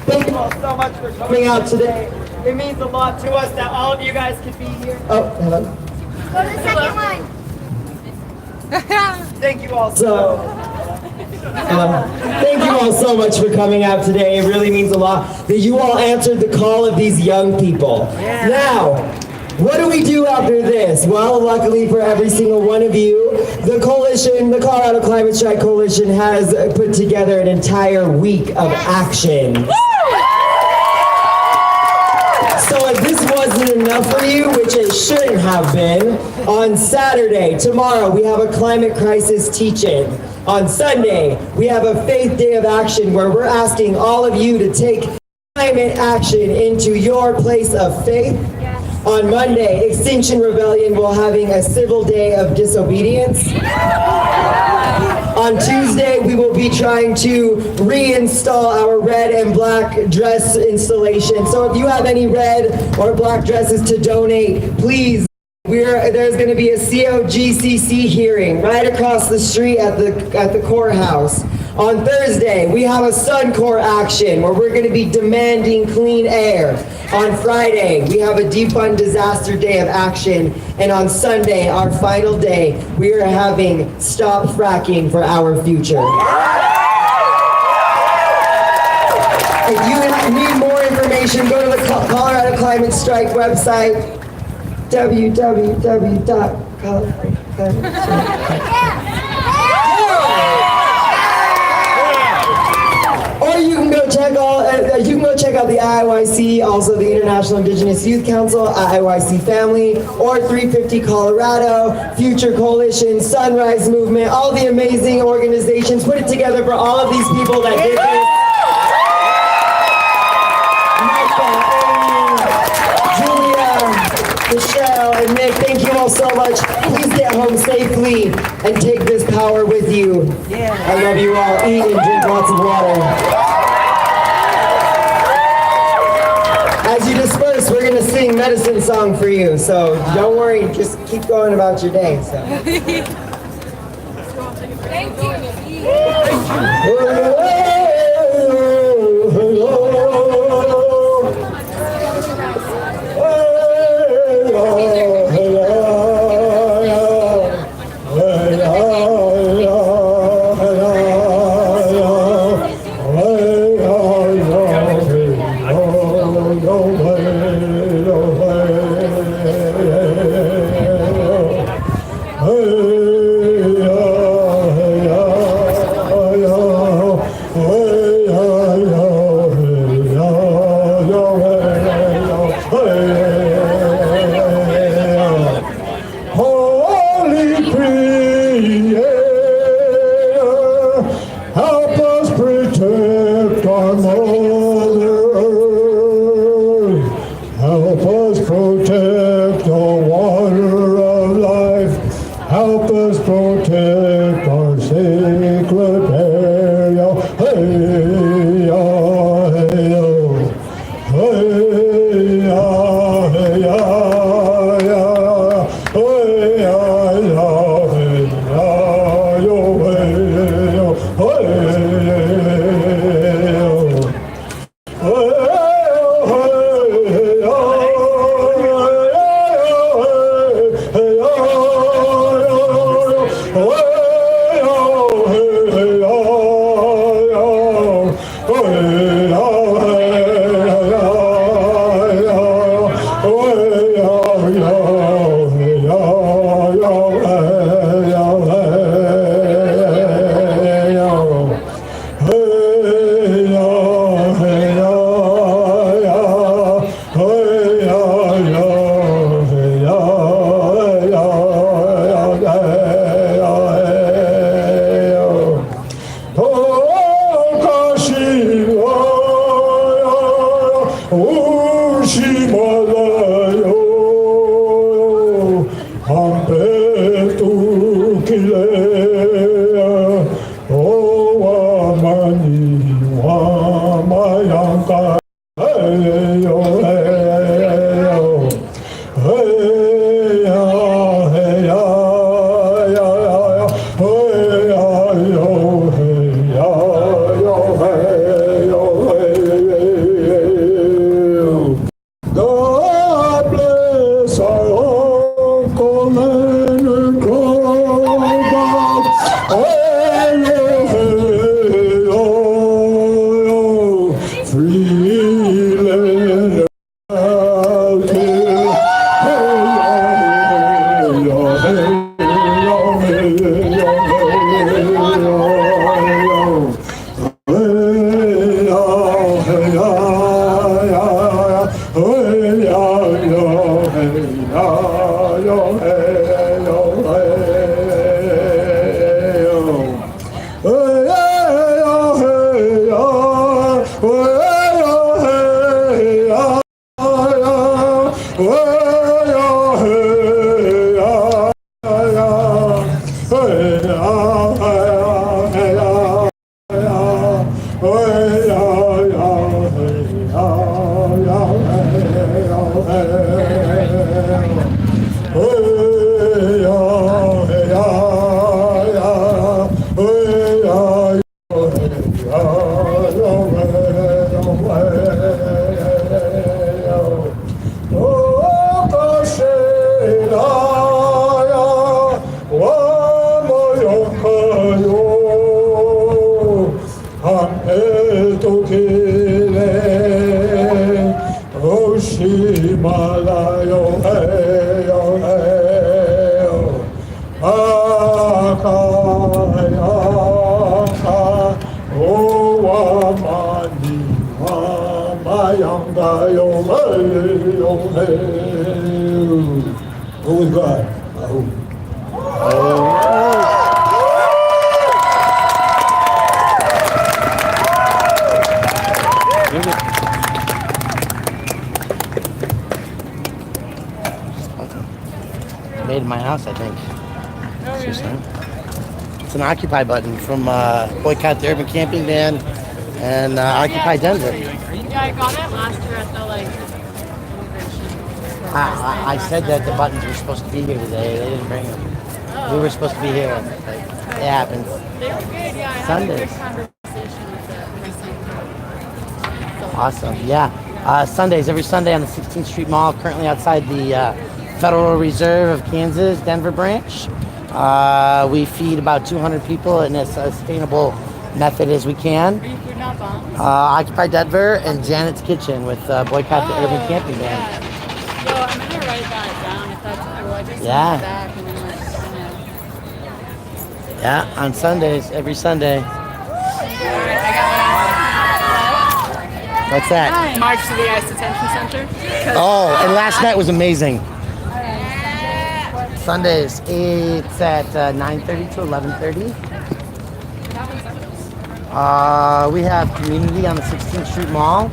Thank you all so much for coming out today. It means a lot to us that all of you guys could be here. Oh, hello. Go to the second one. Thank you all Thank you all so much for coming out today. It really means a lot that you all answered the call of these young people. Yeah. Now, what do we do after this? Well, luckily for every single one of you, the coalition, the Colorado Climate Strike Coalition, has put together an entire week of action. So if this wasn't enough for you, which it shouldn't have been, on Saturday, tomorrow, we have a climate crisis teach-in. On Sunday, we have a Faith Day of Action where we're asking all of you to take climate action into your place of faith. On Monday, Extinction Rebellion will having a civil day of disobedience. On Tuesday, we will be trying to reinstall our red and black dress installation. So if you have any red or black dresses to donate, please. There's going to be a COGCC hearing right across the street at the courthouse. On Thursday, we have a Suncor action where we're going to be demanding clean air. On Friday, we have a Defund Disaster Day of Action. And on Sunday, our final day, we are having Stop Fracking for Our Future. If you need more information, go to the Colorado Climate Strike website, www.coloradoclimatestrike.com. Or you can go check of the IYC, also the International Indigenous Youth Council, IYC Family, or 350 Colorado, Future Coalition, Sunrise Movement, all the amazing organizations put it together for all of these people that did this. Michelle and Nick, thank you all so much. Please get home safely and take this power with you. I love you all. Eat and drink lots of water. As you disperse, we're going to sing Medicine Song for you. So don't worry, just keep going about your day. So. Thank you. Who was God? Made in my house, I think. It's an Occupy button from Boycott the Urban Camping Ban and Occupy Denver. Yeah, I got it last year at the I said that the buttons were supposed to be here today. They didn't bring them. We were supposed to be here. Like, it happens. They were good, yeah. I Sundays. had a good conversation with the missing. Awesome. Yeah. Sundays, every Sunday on the 16th Street Mall, currently outside the Federal Reserve of Kansas, Denver branch. We feed about 200 people in as sustainable method as we can. Are you food not bombs? Occupy Denver and Janet's Kitchen with Boycott the Urban Camping Ban. Yo, I'm gonna write that down if that's cool. I just Yeah. back and then like, Yeah, on Sundays, every Sunday. What's that? March to the ICE Detention Center. Oh, and last night was amazing. Sundays, it's at 9:30 to 11:30. We have community on the 16th Street Mall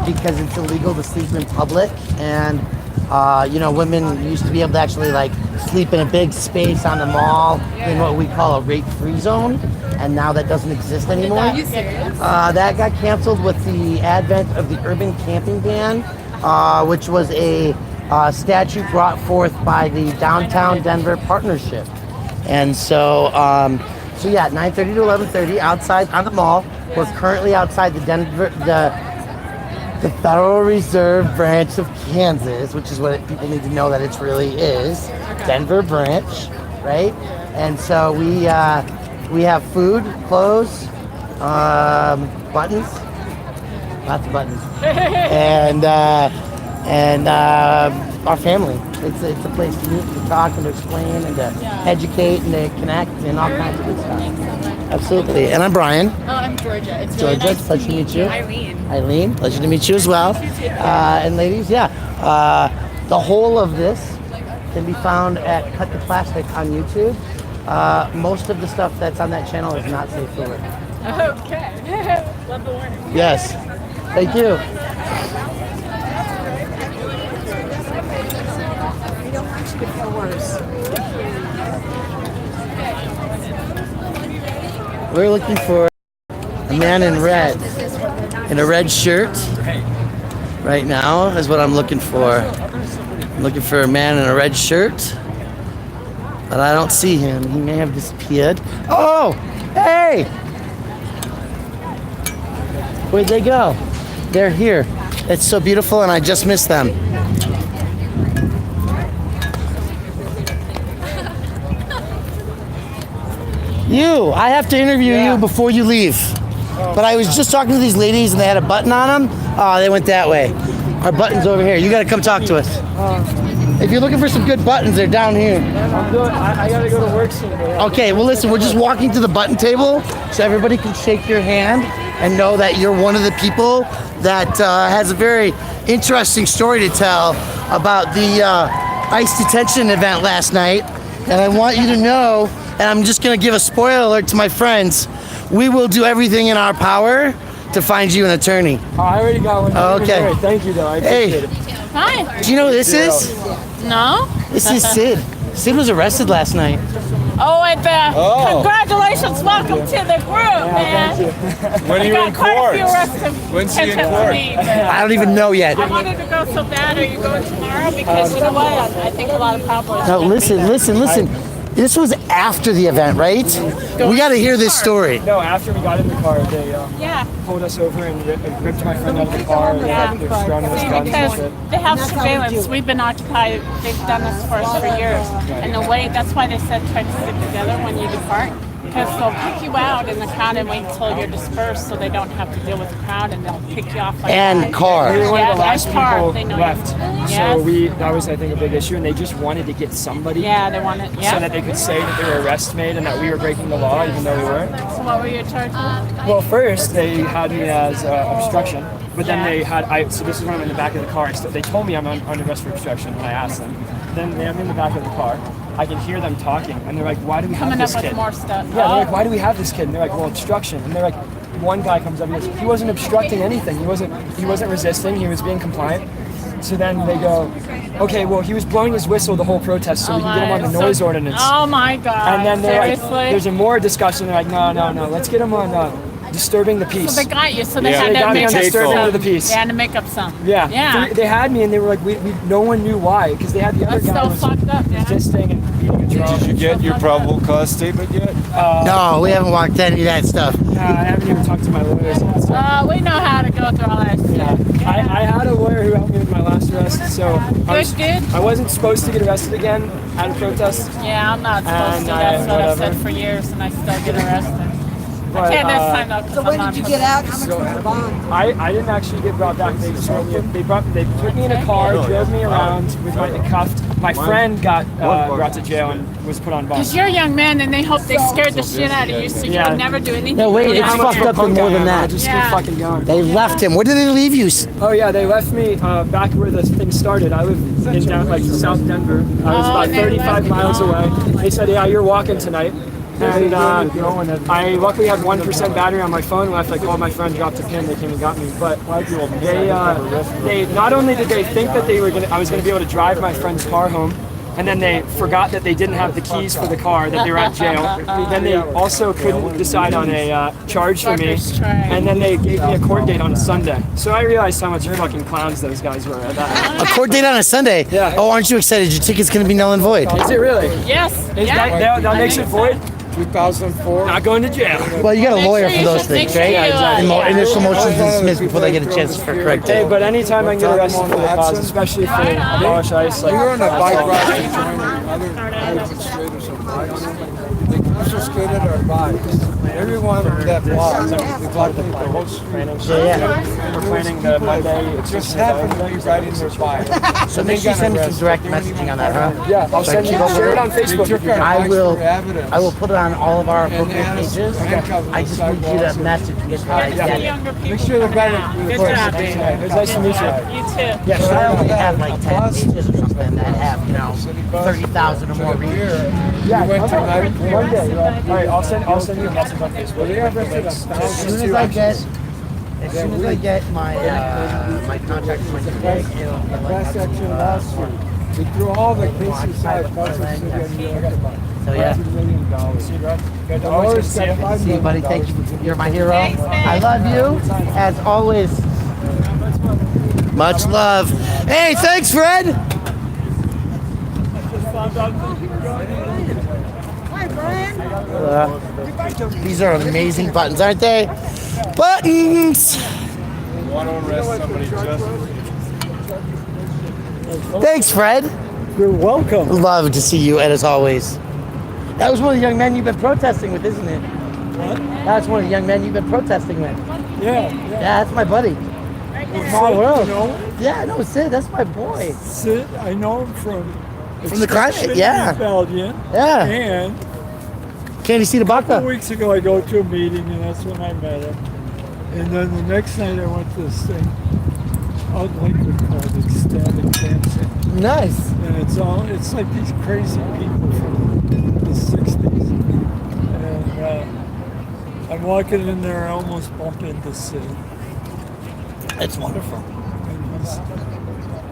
because it's illegal to sleep in public, and women used to be able to actually like sleep in a big space on the mall in what we call a rape-free zone, and now that doesn't exist anymore. Are you serious? That got canceled with the advent of the urban camping ban, which was a statute brought forth by the Downtown Denver Partnership. And so, 9:30 to 11:30 outside on the mall. We're currently outside the Federal Reserve branch of Kansas, which is what people need to know that it really is. Denver branch, right? And so we have food, clothes, buttons, lots of buttons, and our family. It's a place to meet, to talk, and to explain, and to educate, and to connect, and all kinds of good stuff. Absolutely. And I'm Brian. Oh, I'm Georgia. It's really Georgia, nice pleasure to meet you. Eileen, pleasure to meet you as well. And ladies, the whole of this can be found at Cut the Plastic on YouTube. Most of the stuff that's on that channel is not safe for work. Okay. Love the warning. Yes. Thank you. We don't want you to feel worse. We're looking for a man in red, in a red shirt. Right now is what I'm looking for. I'm looking for a man in a red shirt, but I don't see him. He may have disappeared. Oh, hey! Where'd they go? They're here. It's so beautiful, and I just missed them. I have to interview you before you leave. But I was just talking to these ladies and they had a button on them. Oh, they went that way. Our button's over here. You gotta come talk to us. If you're looking for some good buttons, they're down here. I gotta go to work soon. Okay, well listen, we're just walking to the button table so everybody can shake your hand and know that you're one of the people that has a very interesting story to tell about the ICE detention event last night. And I want you to know, and I'm just gonna give a spoiler alert to my friends, we will do everything in our power to find you an attorney. Oh, I already got one. Okay. Thank you, though. I appreciate it. Hi. Do you know who this is? No? This is Sid. Sid was arrested last night. Oh, and congratulations. Welcome to the group, man. When are you in court? When's he in court? I don't even know yet. I wanted to go so bad. Are you going tomorrow? Because you know what? I think a lot of people are. No, listen. This was after the event, right? We got to hear this story. No, after we got in the car, they Yeah. pulled us over and ripped my friend out of the car. Yeah. They were surrounding us guns and Because shit. they have surveillance. We've been occupied. They've done this for us for years. And that's why they said try to stick together when you depart. Because they'll pick you out in the crowd and wait until you're dispersed so they don't have to deal with the crowd and they'll pick you off like And that. car. We were one Yeah, of the last and car. people They know left. you. So Yes. that was, I think, a big issue, and they just wanted to get somebody. Yeah, they want it. Yeah. So that they could say that they were arrest made and that we were breaking the law, even though we weren't. So what were you charged with? Well, first they had me as obstruction, but then they had so this is when I'm in the back of the car. They told me I'm under arrest for obstruction when I asked them. Then they have me in the back of the car. I can hear them talking, and they're like, "Why do we have Coming this up with kid?" more stuff. Yeah, they're like, "Why do we have this kid?" And they're like, "Well, obstruction." And they're like, one guy comes up and goes, "He wasn't obstructing anything. He wasn't resisting. He was being compliant." So then they go, "Okay, well, he was blowing his whistle the whole protest, so we can get him on the noise ordinance." Oh my God. And then they're Seriously? like, there's a more discussion. They're like, no, let's get him on disturbing the peace. So they got you. So they Yeah. had They to got me make on up disturbing some. to the peace. They had to make up some. Yeah. Yeah. They had me, and they were like, no one knew why, because they had the other That's guy so was fucked up, yeah. resisting and beating a drum. Did you get your probable cause statement yet? No, we haven't walked any of that stuff. I haven't even talked to my lawyers. We know how to go through all that shit. Yeah. I had a lawyer who helped me with my last arrest, so I wasn't supposed to get arrested again at a protest. Yeah, I'm not supposed And to. That's what I've whatever. said for years, and I still get arrested. But, Okay, this time though. So when did you get out? How much was the bond? I didn't actually get brought back. They took me in a car, drove me around with my cuffed. My friend got brought to jail and was put on bond. Because you're a young man, and they hope they scared the shit out of you, so you Yeah. would never do anything. No, wait, wrong. it's fucked up to more than that. Just keep fucking going. They left him. Where did they leave you? Oh yeah, they left me back where the thing started. I live in South Denver. I was about 35 miles away. They said, "Yeah, you're walking tonight." And I luckily had 1% battery on my phone left. I called my friend, dropped a pin, they came and got me. But they not only did they think that I was gonna be able to drive my friend's car home, and then they forgot that they didn't have the keys for the car, that they were at jail. Then they also couldn't decide on a charge for me, and then they gave me a court date on a Sunday. So I realized how much fucking clowns those guys were at that. A court date on a Sunday? Yeah. Oh, aren't you excited? Your ticket's going to be null and void. Is it really? Yes. That makes it void? 2004. Not going to jail. Well, you got a lawyer for those things, right? Initial motions Yeah. dismissed before they get a chance for correct Hey, date. but anytime I can get arrested for the cause, especially for abolish ICE, like We were on a bike ride joining other demonstrators on bikes. They confiscated our bikes. Everyone that blocked, they blocked the whole street. We're planning the Monday. It just happened to be riding their bike. So make sure you send me some direct messaging on that, huh? Yeah, I'll So I send keep you. up with Share it it. on Facebook. I will put it on all of our appropriate pages. I just need you to message me so I get it. Make sure they're better. It was nice to meet you. You too. Yeah, so I only have like 10 pages or something that have, 30,000 or more readers. Yeah, Monday. All right, I'll send you a message on Facebook. As soon as I get my my contract for my ticket, Class action lawsuit. They threw all the cases aside. So yeah. Always see you. See you, buddy. Thank you. You're my hero. I love you, as always. Much love. Hey, thanks, Fred. Hi, Brian. These are amazing buttons, aren't they? Buttons. Want to arrest somebody just. Thanks, Fred. You're welcome. Love to see you, and as always. That was one of the young men you've been protesting with, isn't it? What? That's one of the young men you've been protesting with. Yeah. Yeah, that's my buddy. Small world. Yeah, no, Sid, that's my boy. Sid, I know him from the climate, yeah. Rebellion. Yeah. And Candy see the a Baka. couple weeks ago, I go to a meeting, and that's when I met him. And then the next night, I went to this thing out in Lakewood called Ecstatic Dancing. Nice. And it's like these crazy people from the 60s. And I'm walking in there, I almost bump into Sid. It's wonderful.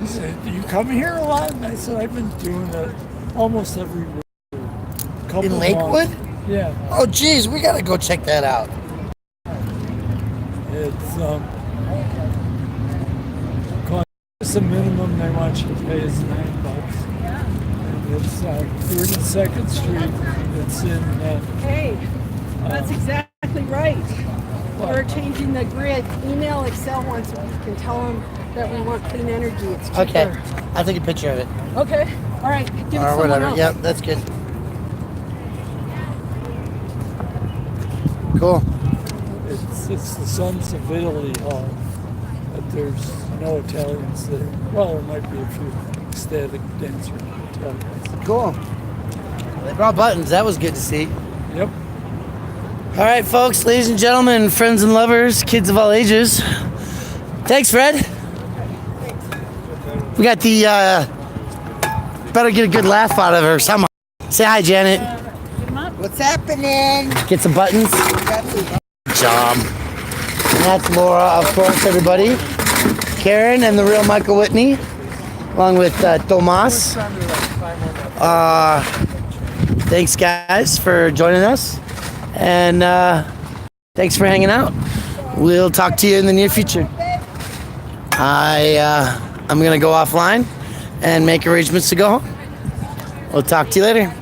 He said, "Do you come here a lot?" And I said, "I've been doing it almost every week." In Lakewood? Yeah. Oh, geez, we gotta go check that out. It's costs the minimum they want you to pay is $9. And it's 32nd Street. It's in. Hey, that's exactly right. We're changing the grid. Email Excel once so we can tell them that we want clean energy. It's cheaper. Okay, I'll take a picture of it. Okay. All right. Give it Or someone whatever. else. Yep, that's good. Cool. It's the Sons of Italy Hall, but there's no Italians there. Well, there might be a few ecstatic dancer Italians. Cool. They brought buttons. That was good to see. Yep. All right, folks, ladies and gentlemen, friends and lovers, kids of all ages. Thanks, Fred. We got the, better get a good laugh out of her. Somehow. Say hi, Janet. What's happening? Get some buttons. Good job. And that's Laura, of course, everybody. Karen and the real Michael Whitney, along with Tomas. Thanks, guys, for joining us. And thanks for hanging out. We'll talk to you in the near future. I'm going to go offline and make arrangements to go home. We'll talk to you later.